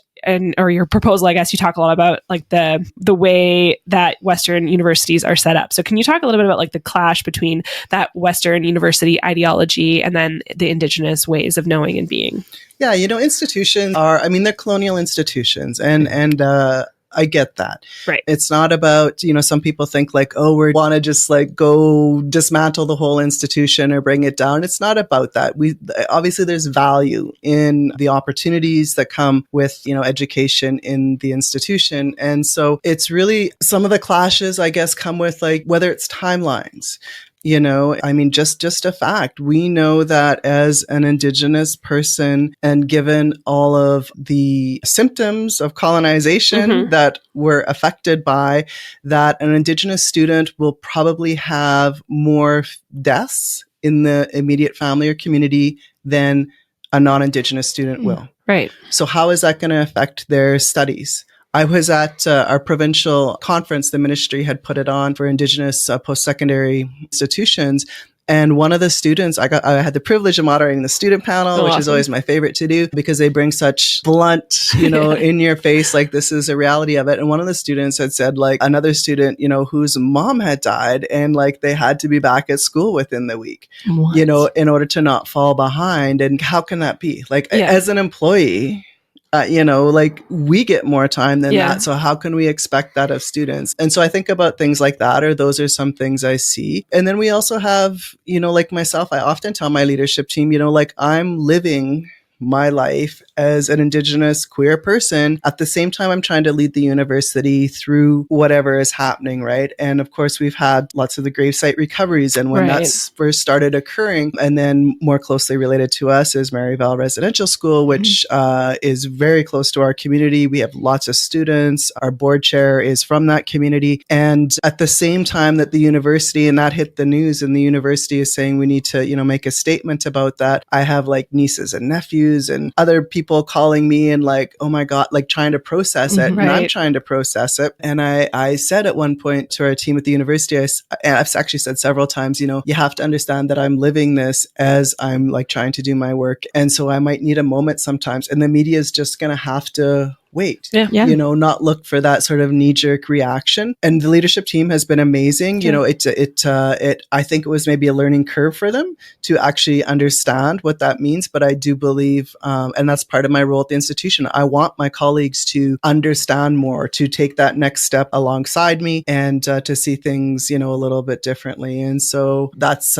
or your proposal, I guess you talk a lot about like the way that Western universities are set up. So can you talk a little bit about like the clash between that Western university ideology and then the Indigenous ways of knowing and being? Yeah, you know, institutions are, I mean, they're colonial institutions, and I get that. Right. It's not about, you know, some people think like, oh, we want to just like go dismantle the whole institution or bring it down. It's not about that. Obviously there's value in the opportunities that come with, you know, education in the institution. And so it's really some of the clashes, I guess, come with like whether it's timelines. You know, I mean, just a fact. We know that as an Indigenous person, and given all of the symptoms of colonization that we're affected by, that an Indigenous student will probably have more deaths in the immediate family or community than a non-Indigenous student will. Right. So how is that going to affect their studies? I was at our provincial conference. The ministry had put it on for Indigenous post-secondary institutions. And one of the students, I had the privilege of moderating the student panel, which is always my favorite to do because they bring such blunt, you know, in your face, like this is a reality of it. And one of the students had said like another student, you know, whose mom had died and like they had to be back at school within the week, you know, in order to not fall behind. And how can that be? Like as an employee, you know, like we get more time than that. So how can we expect that of students? And so I think about things like that, or those are some things I see. And then we also have, you know, like myself, I often tell my leadership team, you know, like I'm living my life as an Indigenous queer person. At the same time, I'm trying to lead the university through whatever is happening, right? And of course, we've had lots of the gravesite recoveries. And when that's first started occurring, and then more closely related to us is Maryvale Residential School, which is very close to our community. We have lots of students. Our board chair is from that community. And at the same time that the university, and that hit the news, and the university is saying we need to, you know, make a statement about that, I have like nieces and nephews and other people calling me and like, oh my God, like trying to process it. And I'm trying to process it. And I said at one point to our team at the university, and I've actually said several times, you know, you have to understand that I'm living this as I'm like trying to do my work. And so I might need a moment sometimes. And the media is just going to have to wait, you know, not look for that sort of knee-jerk reaction. And the leadership team has been amazing. You know, I think it was maybe a learning curve for them to actually understand what that means. But I do believe, and that's part of my role at the institution, I want my colleagues to understand more, to take that next step alongside me and to see things, you know, a little bit differently. And so that's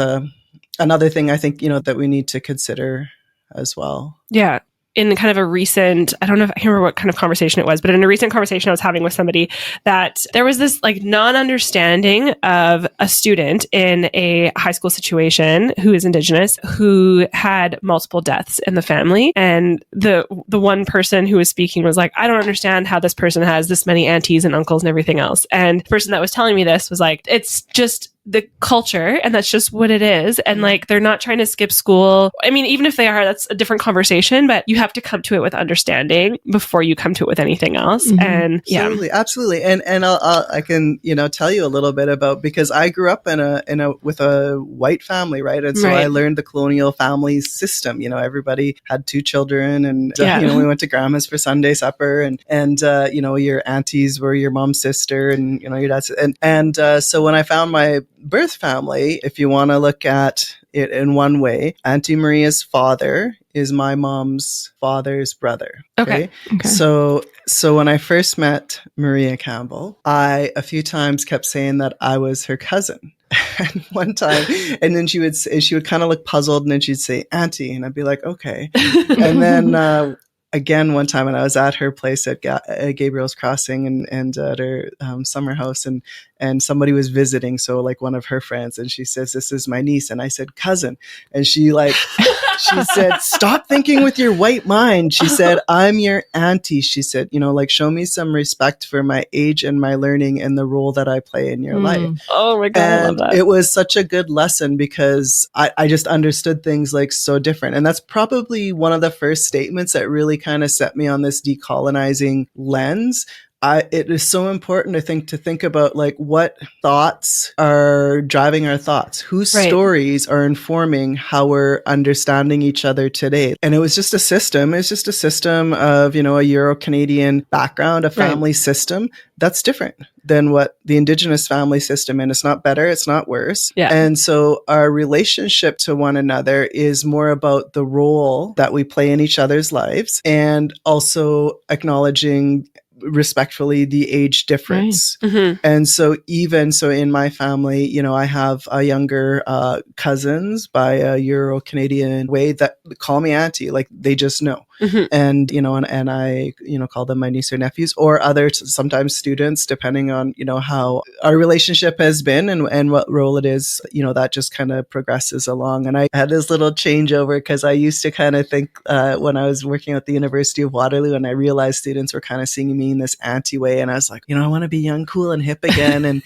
another thing I think, you know, that we need to consider as well. Yeah. In kind of a recent, I can't remember what kind of conversation it was, but in a recent conversation I was having with somebody, that there was this like non-understanding of a student in a high school situation who is Indigenous, who had multiple deaths in the family. And the one person who was speaking was like, I don't understand how this person has this many aunties and uncles and everything else. And the person that was telling me this was like, it's just the culture, and that's just what it is. And like, they're not trying to skip school. I mean, even if they are, that's a different conversation, but you have to come to it with understanding before you come to it with anything else. And Absolutely. And I can, you know, tell you a little bit about, because I grew up with a white family, right? And so I learned the colonial family system. You know, everybody had 2 children, and you know, we went to grandma's for Sunday supper, and you know, your aunties were your mom's sister, and you know, your dad's, and so when I found my birth family, if you want to look at it in one way, Auntie Maria's father is my mom's father's brother. Okay. So when I first met Maria Campbell, I a few times kept saying that I was her cousin. And one time, and then she would kind of look puzzled, and then she'd say, Auntie, and I'd be like, okay. And then again, one time when I was at her place at Gabriel's Crossing and at her summer house, and somebody was visiting, so like one of her friends, and she says, this is my niece. And I said, cousin. And she like She said, stop thinking with your white mind. She said, I'm your auntie. She said, like, show me some respect for my age and my learning and the role that I play in your life. Oh my God, I love And that. it was such a good lesson because I just understood things like so different. And that's probably one of the first statements that really kind of set me on this decolonizing lens. It is so important, I think, to think about like what thoughts are driving our thoughts, whose stories are informing how we're understanding each other today. And it was just a system. It's just a system of, a Euro-Canadian background, a family system that's different than what the Indigenous family system, and it's not better, it's not worse. Yeah. And so our relationship to one another is more about the role that we play in each other's lives and also acknowledging respectfully the age difference. And so in my family, I have a younger cousins by a Euro-Canadian way that call me auntie, like they just know. And, and I, call them my niece or nephews or other sometimes students, depending on, how our relationship has been and what role it is, that just kind of progresses along. And I had this little changeover because I used to kind of think when I was working at the University of Waterloo and I realized students were kind of seeing me in this auntie way. And I was like, I want to be young, cool and hip again. And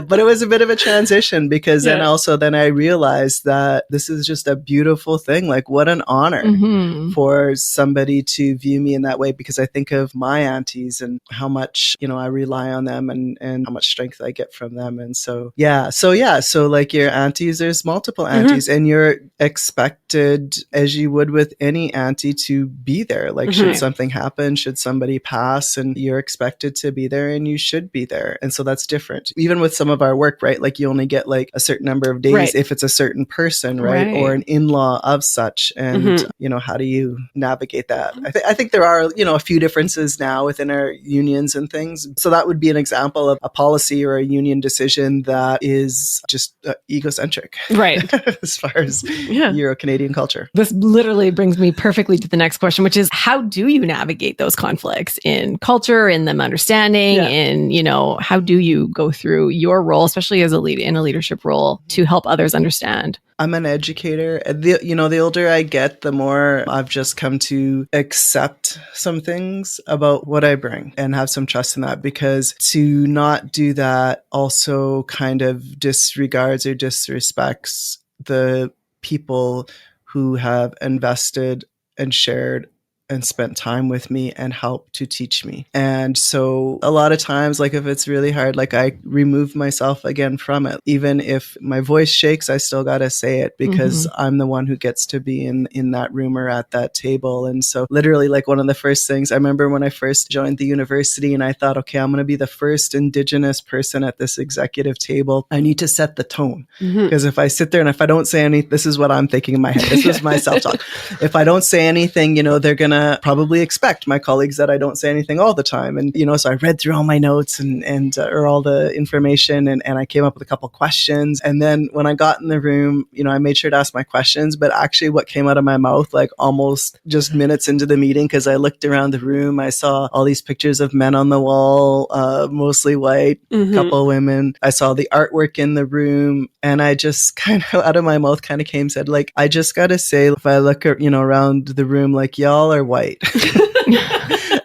but it was a bit of a transition because then I realized that this is just a beautiful thing. Like what an honor for somebody to view me in that way, because I think of my aunties and how much, I rely on them and how much strength I get from them. And so like your aunties, there's multiple aunties and you're expected, as you would with any auntie, to be there. Like should something happen, should somebody pass, and you're expected to be there and you should be there. And so that's different. Even with some of our work, right? Like you only get like a certain number of days if it's a certain person, right? Or an in-law of such. And, how do you navigate that? I think there are, a few differences now within our unions and things. So that would be an example of a policy or a union decision that is just egocentric. Right. As far as Euro-Canadian culture. This literally brings me perfectly to the next question, which is how do you navigate those conflicts in culture, in them understanding, in, how do you go through your role, especially as in a leadership role, to help others understand? I'm an educator. The older I get, the more I've just come to accept some things about what I bring and have some trust in that, because to not do that also kind of disregards or disrespects the people who have invested and shared and spent time with me and helped to teach me. And so a lot of times, like if it's really hard, like I remove myself again from it. Even if my voice shakes, I still got to say it because I'm the one who gets to be in that room or at that table. And so literally like one of the first things I remember when I first joined the university and I thought, okay, I'm going to be the first Indigenous person at this executive table. I need to set the tone, because if I sit there and if I don't say anything, this is what I'm thinking in my head. This was my self-talk. If I don't say anything, they're going to probably expect my colleagues that I don't say anything all the time. And, so I read through all my notes and or all the information and I came up with a couple questions. And then when I got in the room, I made sure to ask my questions, but actually what came out of my mouth, like almost just minutes into the meeting, because I looked around the room, I saw all these pictures of men on the wall, mostly white, couple women. I saw the artwork in the room and I just kind of out of my mouth kind of came, said like, I just got to say, if I look, around the room, like y'all are white.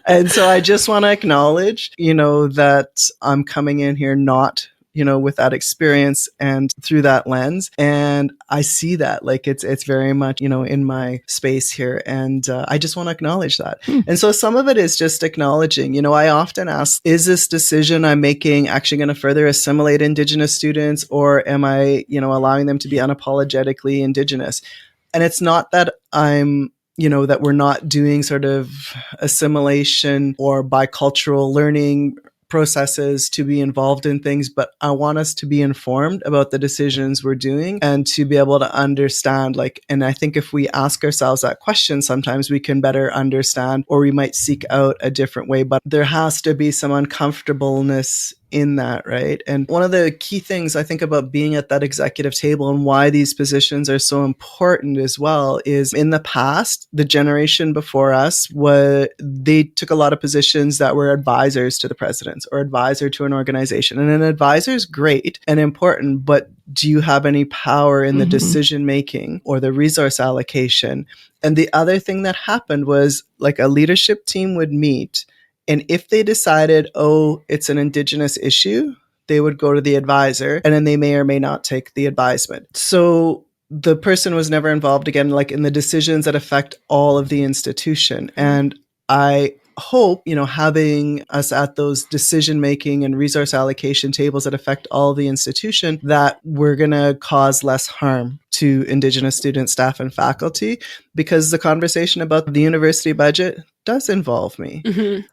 And so I just want to acknowledge, that I'm coming in here not, with that experience and through that lens. And I see that like it's very much, in my space here. And I just want to acknowledge that. And so some of it is just acknowledging, I often ask, is this decision I'm making actually going to further assimilate Indigenous students, or am I, allowing them to be unapologetically Indigenous? And it's not that I'm that we're not doing sort of assimilation or bicultural learning processes to be involved in things, but I want us to be informed about the decisions we're doing and to be able to understand, and I think if we ask ourselves that question, sometimes we can better understand, or we might seek out a different way, but there has to be some uncomfortableness in that, right? And one of the key things I think about being at that executive table and why these positions are so important as well is in the past, the generation before us, they took a lot of positions that were advisors to the president or advisor to an organization. And an advisor is great and important, but do you have any power in the decision making or the resource allocation? And the other thing that happened was like a leadership team would meet, and if they decided, oh, it's an Indigenous issue, they would go to the advisor, and then they may or may not take the advisement. So the person was never involved again, like in the decisions that affect all of the institution. And I hope, having us at those decision-making and resource allocation tables that affect all the institution, that we're going to cause less harm to Indigenous students, staff, and faculty, because the conversation about the university budget does involve me.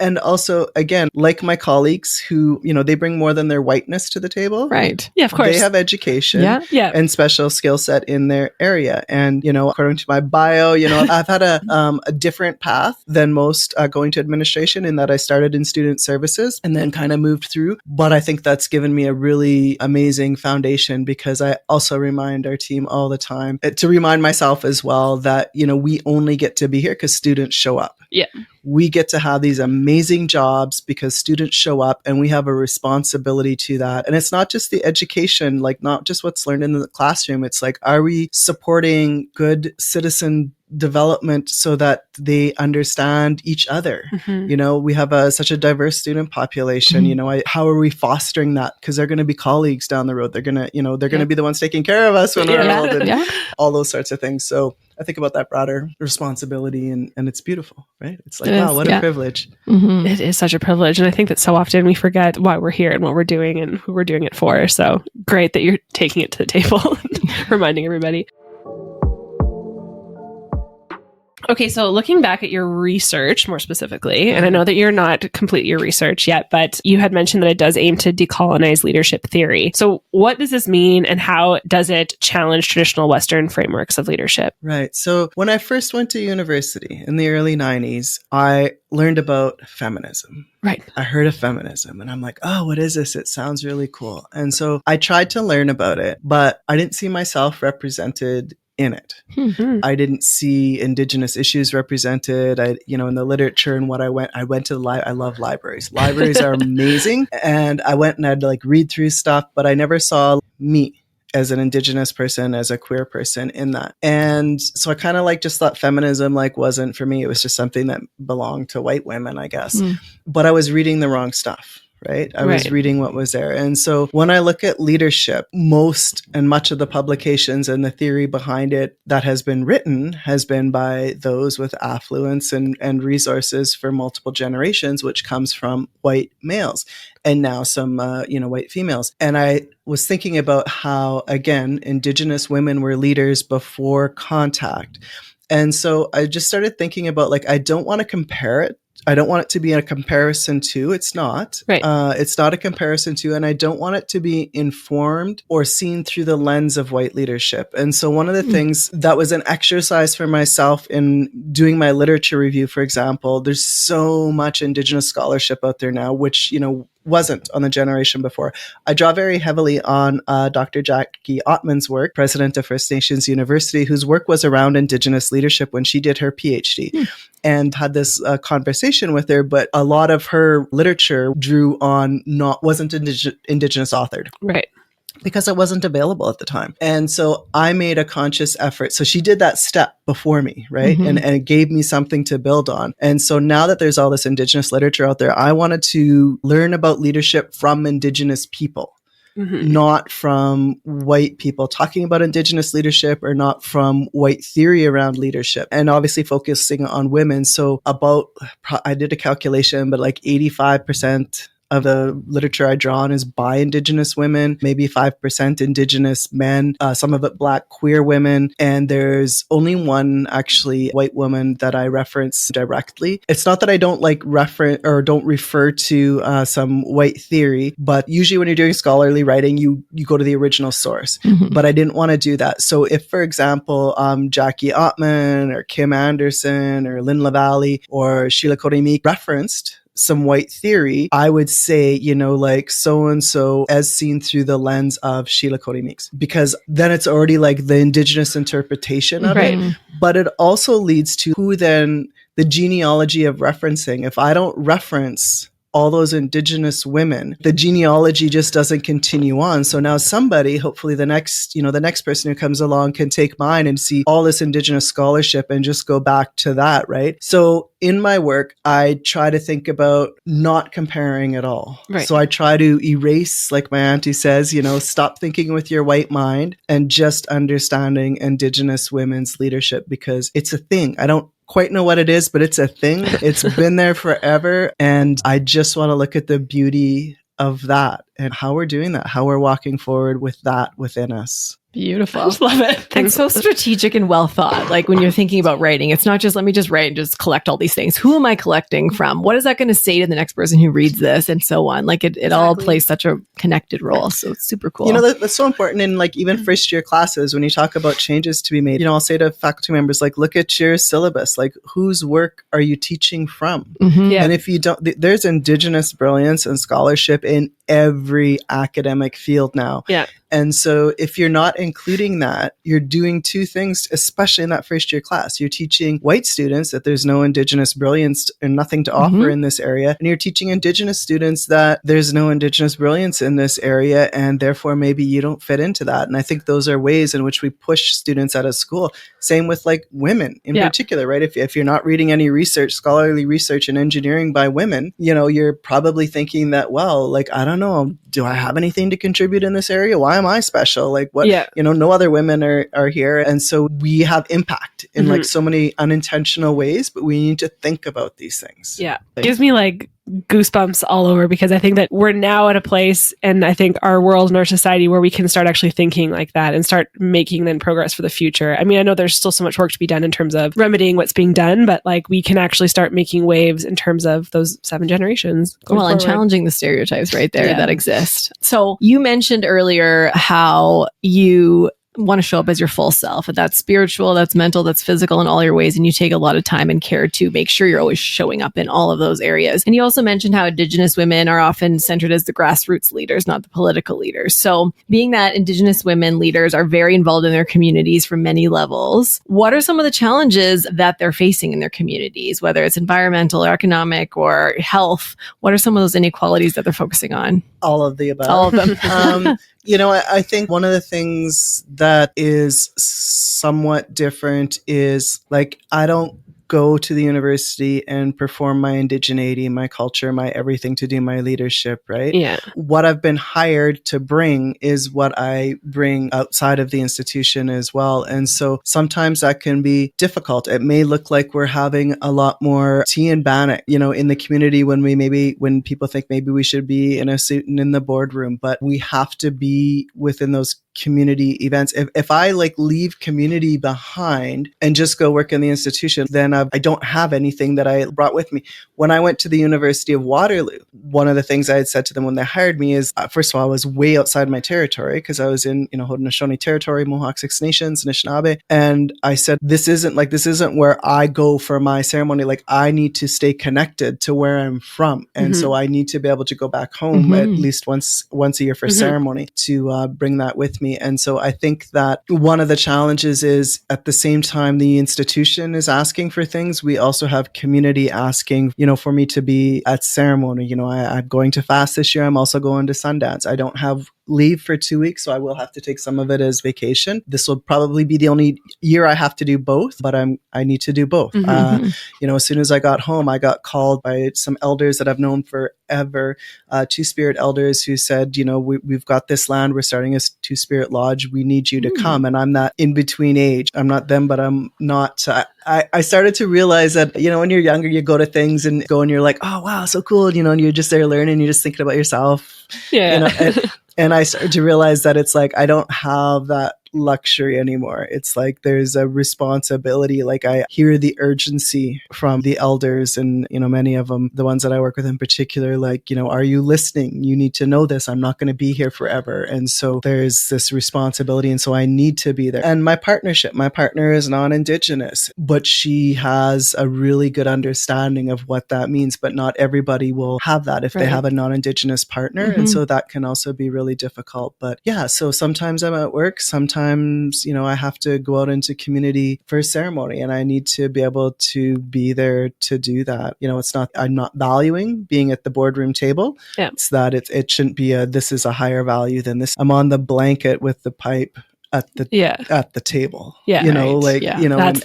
And also, again, like my colleagues who, they bring more than their whiteness to the table. Right. Yeah, of course. They have education Yeah. and special skill set in their area. And, according to my bio, I've had a different path than most going to administration, in that I started in student services and then kind of moved through. But I think that's given me a really amazing foundation, because I also remind our team all the time, to remind myself as well, that, we only get to be here because students show up. Yeah. We get to have these amazing jobs because students show up, and we have a responsibility to that. And it's not just the education, like not just what's learned in the classroom. It's like, are we supporting good citizen development so that they understand each other? We have such a diverse student population. How are we fostering that? Because they're going to be colleagues down the road. They're going to, they're going to be the ones taking care of us when we're old, and all those sorts of things. So I think about that broader responsibility, and it's beautiful, right? It's like, wow, what a privilege. It is such a privilege. And I think that so often we forget why we're here and what we're doing and who we're doing it for. So great that you're taking it to the table, reminding everybody. Okay, so looking back at your research more specifically, and I know that you're not complete your research yet, but you had mentioned that it does aim to decolonize leadership theory. So what does this mean, and how does it challenge traditional Western frameworks of leadership? Right. So when I first went to university in the early 90s, I learned about feminism. Right. I heard of feminism, and I'm like, oh, what is this? It sounds really cool. And so I tried to learn about it, but I didn't see myself represented in it. I didn't see Indigenous issues represented. In the literature and what I went to the I love libraries. Libraries are amazing. And I went and I'd read through stuff, but I never saw me as an Indigenous person, as a queer person in that. And so I kind of just thought feminism wasn't for me. It was just something that belonged to white women, I guess. But I was reading the wrong stuff. Right. I was reading what was there. And so when I look at leadership, most and much of the publications and the theory behind it that has been written has been by those with affluence and resources for multiple generations, which comes from white males and now some, white females. And I was thinking about how, again, Indigenous women were leaders before contact. And so I just started thinking about I don't want to compare it. I don't want it to be a comparison to. It's not. Right. It's not a comparison to, and I don't want it to be informed or seen through the lens of white leadership. And so one of the things that was an exercise for myself in doing my literature review, for example, there's so much Indigenous scholarship out there now, which, wasn't on the generation before. I draw very heavily on Dr. Jackie Ottman's work, president of First Nations University, whose work was around Indigenous leadership when she did her Ph.D. And had this conversation with her, but a lot of her literature drew on wasn't Indigenous authored. Right. Because it wasn't available at the time. And so I made a conscious effort. So she did that step before me, right? And it gave me something to build on. And so now that there's all this Indigenous literature out there, I wanted to learn about leadership from Indigenous people. Not from white people talking about Indigenous leadership, or not from white theory around leadership, and obviously focusing on women. So I did a calculation, but 85% of the literature I draw on is by Indigenous women, maybe 5% Indigenous men, some of it Black queer women. And there's only one actually white woman that I reference directly. It's not that I don't reference or don't refer to some white theory, but usually when you're doing scholarly writing, you go to the original source. But I didn't want to do that. So if, for example, Jackie Ottman or Kim Anderson or Lynn LaValle or Sheila Cody-Meek referenced some white theory, I would say, so-and-so as seen through the lens of Sheila Cody-Meeks, because then it's already the Indigenous interpretation of it. But it also leads to who then the genealogy of referencing. If I don't reference all those Indigenous women, the genealogy just doesn't continue on. So now somebody, hopefully the next person who comes along can take mine and see all this Indigenous scholarship and just go back to that, right? So in my work, I try to think about not comparing at all. Right. So I try to erase, like my auntie says, stop thinking with your white mind and just understanding Indigenous women's leadership, because it's a thing. I don't quite know what it is, but it's a thing. It's been there forever. And I just want to look at the beauty of that and how we're doing that, how we're walking forward with that within us. Beautiful. I just love it. And so strategic and well thought. Like when you're thinking about writing, it's not just let me just write and just collect all these things. Who am I collecting from? What is that going to say to the next person who reads this, and so on? Like it all plays such a connected role. So it's super cool. That's so important in like even first year classes when you talk about changes to be made. I'll say to faculty members, like, look at your syllabus. Like, whose work are you teaching from? Mm-hmm. Yeah. And if you don't, there's Indigenous brilliance and scholarship in every academic field now. Yeah. And so if you're not including that, you're doing two things, especially in that first year class. You're teaching white students that there's no Indigenous brilliance and nothing to offer in this area. And you're teaching Indigenous students that there's no Indigenous brilliance in this area. And therefore, maybe you don't fit into that. And I think those are ways in which we push students out of school. Same with like women in particular, right? If you're not reading any research, scholarly research in engineering by women, you're probably thinking that, well, like, I don't know, do I have anything to contribute in this area? Why am I special? Like what, no other women are here. And so we have impact in like so many unintentional ways, but we need to think about these things. Yeah. It gives me like goosebumps all over, because I think that we're now at a place, and I think our world and our society, where we can start actually thinking like that and start making then progress for the future. I mean, I know there's still so much work to be done in terms of remedying what's being done, but like we can actually start making waves in terms of those 7 generations. And challenging the stereotypes right there that exist. So you mentioned earlier how you want to show up as your full self, and that's spiritual, that's mental, that's physical in all your ways. And you take a lot of time and care to make sure you're always showing up in all of those areas. And you also mentioned how Indigenous women are often centered as the grassroots leaders, not the political leaders. So being that Indigenous women leaders are very involved in their communities from many levels, what are some of the challenges that they're facing in their communities, whether it's environmental or economic or health? What are some of those inequalities that they're focusing on? All of the above. All of them. I think one of the things that is somewhat different is like, I don't go to the university and perform my indigeneity, my culture, my everything to do my leadership, right? Yeah. What I've been hired to bring is what I bring outside of the institution as well. And so sometimes that can be difficult. It may look like we're having a lot more tea and bannock, in the community when people think maybe we should be in a suit and in the boardroom, but we have to be within those community events. If I like leave community behind and just go work in the institution, then I don't have anything that I brought with me. When I went to the University of Waterloo, one of the things I had said to them when they hired me is, first of all, I was way outside my territory because I was in, Haudenosaunee territory, Mohawk Six Nations, Anishinaabe. And I said, this isn't where I go for my ceremony. Like, I need to stay connected to where I'm from. And so I need to be able to go back home at least once a year for ceremony to bring that with me. And so I think that one of the challenges is at the same time the institution is asking for things, we also have community asking, for me to be at ceremony. I'm going to fast this year. I'm also going to Sundance. I don't have leave for 2 weeks, so I will have to take some of it as vacation. This will probably be the only year I have to do both, but I need to do both. As soon as I got home, I got called by some elders that I've known forever, Two-Spirit elders who said, we've got this land, we're starting a Two-Spirit lodge, we need you to come. And I'm that in-between age. I'm not them, but I'm not. I started to realize that, when you're younger, you go to things and you're like, oh, wow, so cool, and you're just there learning, you're just thinking about yourself. Yeah. And I started to realize that it's like, I don't have that luxury anymore. It's like there's a responsibility. Like, I hear the urgency from the elders and, many of them, the ones that I work with in particular, like, are you listening? You need to know this. I'm not going to be here forever. And so there's this responsibility. And so I need to be there. And my partner is non-Indigenous, but she has a really good understanding of what that means. But not everybody will have that if they have a non-Indigenous partner. And so that can also be really difficult. But yeah, so sometimes I'm at work, sometimes sometimes, I have to go out into community for a ceremony and I need to be able to be there to do that. I'm not valuing being at the boardroom table. Yeah. It's that it shouldn't be this is a higher value than this. I'm on the blanket with the pipe at the table. Yeah. That's the table. That's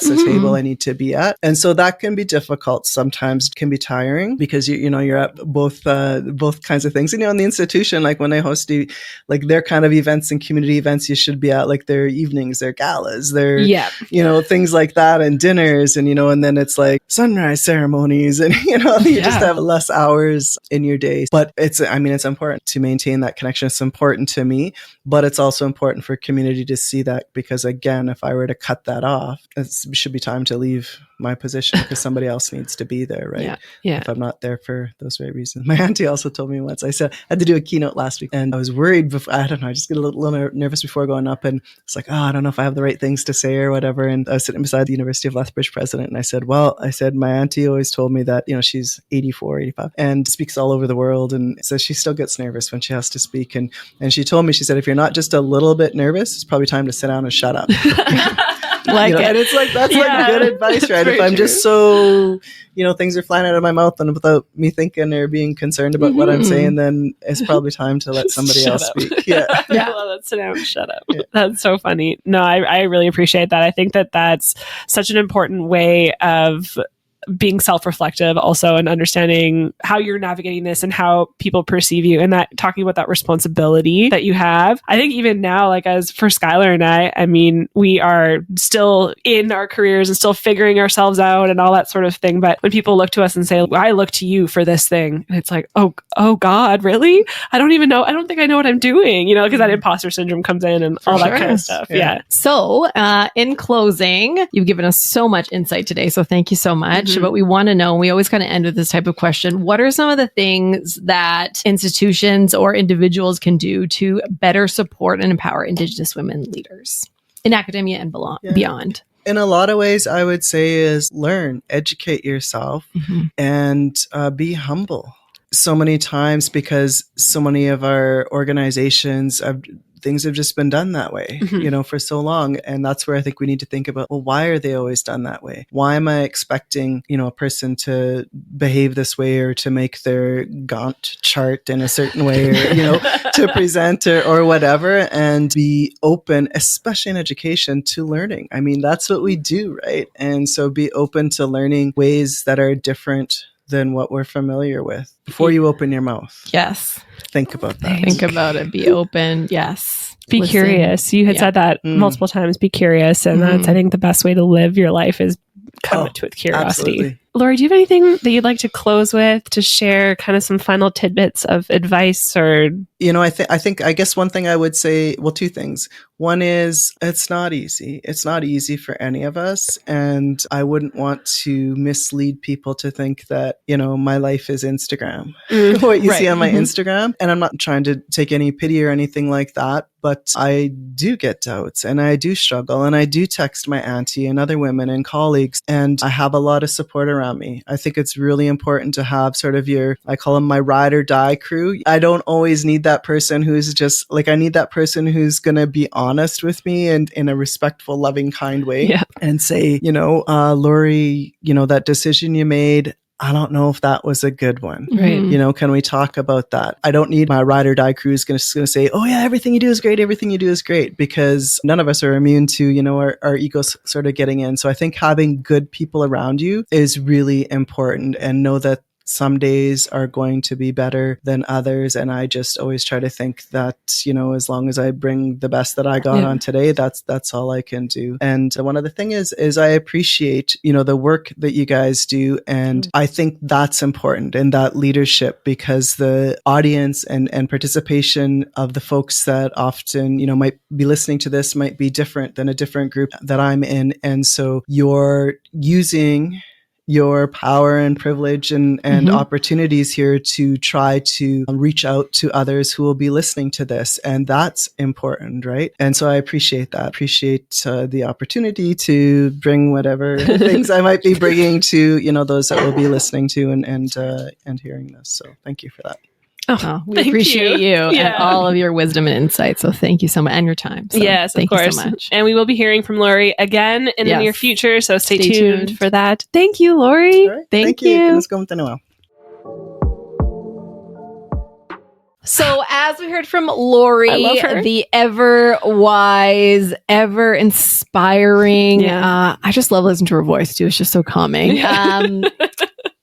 the table I need to be at. And so that can be difficult. Sometimes can be tiring because you're at both kinds of things. In the institution, like when I host their kind of events and community events, you should be at like their evenings, their galas, their things like that, and dinners, and then it's like sunrise ceremonies, and you just have less hours in your day. But it's important to maintain that connection. It's important to me, but it's also important for community to see that, because again, if I were to cut that off, it should be time to leave my position because somebody else needs to be there, right? Yeah. If I'm not there for those very reasons. My auntie also told me once, I said, I had to do a keynote last week and I was worried before, I don't know, I just get a little nervous before going up, and it's like, I don't know if I have the right things to say or whatever. And I was sitting beside the University of Lethbridge president and I said, my auntie always told me that, she's 84, 85 and speaks all over the world. And so she still gets nervous when she has to speak. And she told me, she said, if you're not just a little bit nervous, it's probably time to sit down and shut up. And it's like, that's like good advice, right? If I'm just so, things are flying out of my mouth and without me thinking or being concerned about what I'm saying, then it's probably time to let somebody else speak. Yeah. I love that. Sit down and shut up. Yeah. That's so funny. No, I really appreciate that. I think that that's such an important way of being self-reflective also, and understanding how you're navigating this and how people perceive you, and that talking about that responsibility that you have. I think even now, like as for Skylar and I mean, we are still in our careers and still figuring ourselves out and all that sort of thing. But when people look to us and say, I look to you for this thing, and it's like, oh God, really? I don't even know. I don't think I know what I'm doing, because that imposter syndrome comes in and all that kind of stuff. Yeah. So in closing, you've given us so much insight today. So thank you so much. But we want to know, we always kind of end with this type of question. What are some of the things that institutions or individuals can do to better support and empower Indigenous women leaders in academia and beyond? In a lot of ways, I would say is learn, educate yourself, and be humble. So many times, because so many of our organizations things have just been done that way, for so long. And that's where I think we need to think about, well, why are they always done that way? Why am I expecting, a person to behave this way or to make their Gantt chart in a certain way or, to present or whatever, and be open, especially in education, to learning. I mean, that's what we do, right? And so be open to learning ways that are different than what we're familiar with before you open your mouth. Yes. Think about that. Think about it. Be open. Yes. Be curious. You had said that multiple times. Be curious. And that's, I think, the best way to live your life is come to with curiosity. Absolutely. Lori, do you have anything that you'd like to close with, to share kind of some final tidbits of advice? Or I guess one thing I would say, well, two things. One is, it's not easy. It's not easy for any of us. And I wouldn't want to mislead people to think that, my life is Instagram, what you see on my Instagram. And I'm not trying to take any pity or anything like that, but I do get doubts and I do struggle, and I do text my auntie and other women and colleagues, and I have a lot of support around me. I think it's really important to have sort of I call them my ride or die crew. I don't always need that person who's just like, I need that person who's going to be honest with me and in a respectful, loving, kind way, and say, Lori, that decision you made, I don't know if that was a good one. Right. Can we talk about that? I don't need my ride or die crew is going to say, oh yeah, everything you do is great. Everything you do is great, because none of us are immune to, our egos sort of getting in. So I think having good people around you is really important, and know that some days are going to be better than others. And I just always try to think that, as long as I bring the best that I got on today, that's all I can do. And one other thing is I appreciate, the work that you guys do. And I think that's important in that leadership, because the audience and participation of the folks that often, might be listening to this might be different than a different group that I'm in. And so you're using your power and privilege and opportunities here to try to reach out to others who will be listening to this. And that's important, right? And so I appreciate that. Appreciate the opportunity to bring whatever things I might be bringing to, those that will be listening to and hearing this. So thank you for that. We thank appreciate you and Yeah. all of your wisdom and insight. So thank you so much, and your time. So Yes, of thank course. you so much. And we will be hearing from Lori again in the Yes. near future. So stay Stay tuned tuned. for that. Thank you, Lori. All right. Thank Que you. nos comenten well. So, as we heard from Lori, I love her. the ever wise, ever inspiring, Yeah. I just love listening to her voice too. It's just so calming. Yeah.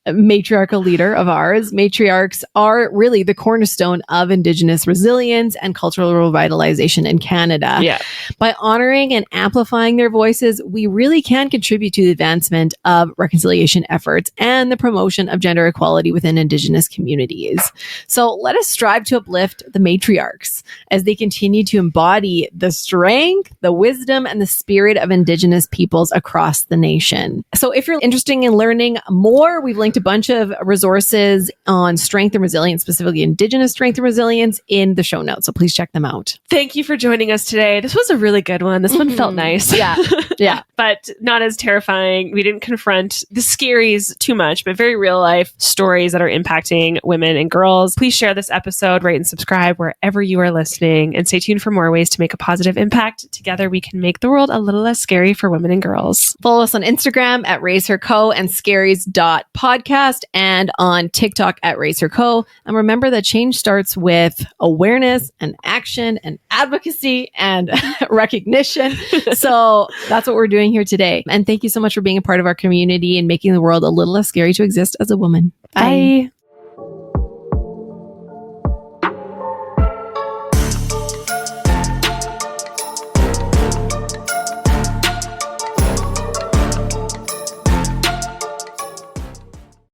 Matriarchal leader of ours. Matriarchs are really the cornerstone of Indigenous resilience and cultural revitalization in Canada. Yeah. By honoring and amplifying their voices, we really can contribute to the advancement of reconciliation efforts and the promotion of gender equality within Indigenous communities. So let us strive to uplift the matriarchs as they continue to embody the strength, the wisdom, and the spirit of Indigenous peoples across the nation. So if you're interested in learning more, we've linked a bunch of resources on strength and resilience, specifically Indigenous strength and resilience, in the show notes. So please check them out. Thank you for joining us today. This was a really good one. This one felt nice. Yeah. Yeah. But not as terrifying. We didn't confront the scaries too much, but very real life stories that are impacting women and girls. Please share this episode, rate and subscribe wherever you are listening, and stay tuned for more ways to make a positive impact. Together, we can make the world a little less scary for women and girls. Follow us on Instagram at RaiseHerCo and scaries.podcast and on TikTok at RaiseHerCo. And remember that change starts with awareness and action and advocacy and recognition. So that's what we're doing here today. And thank you so much for being a part of our community and making the world a little less scary to exist as a woman. Bye.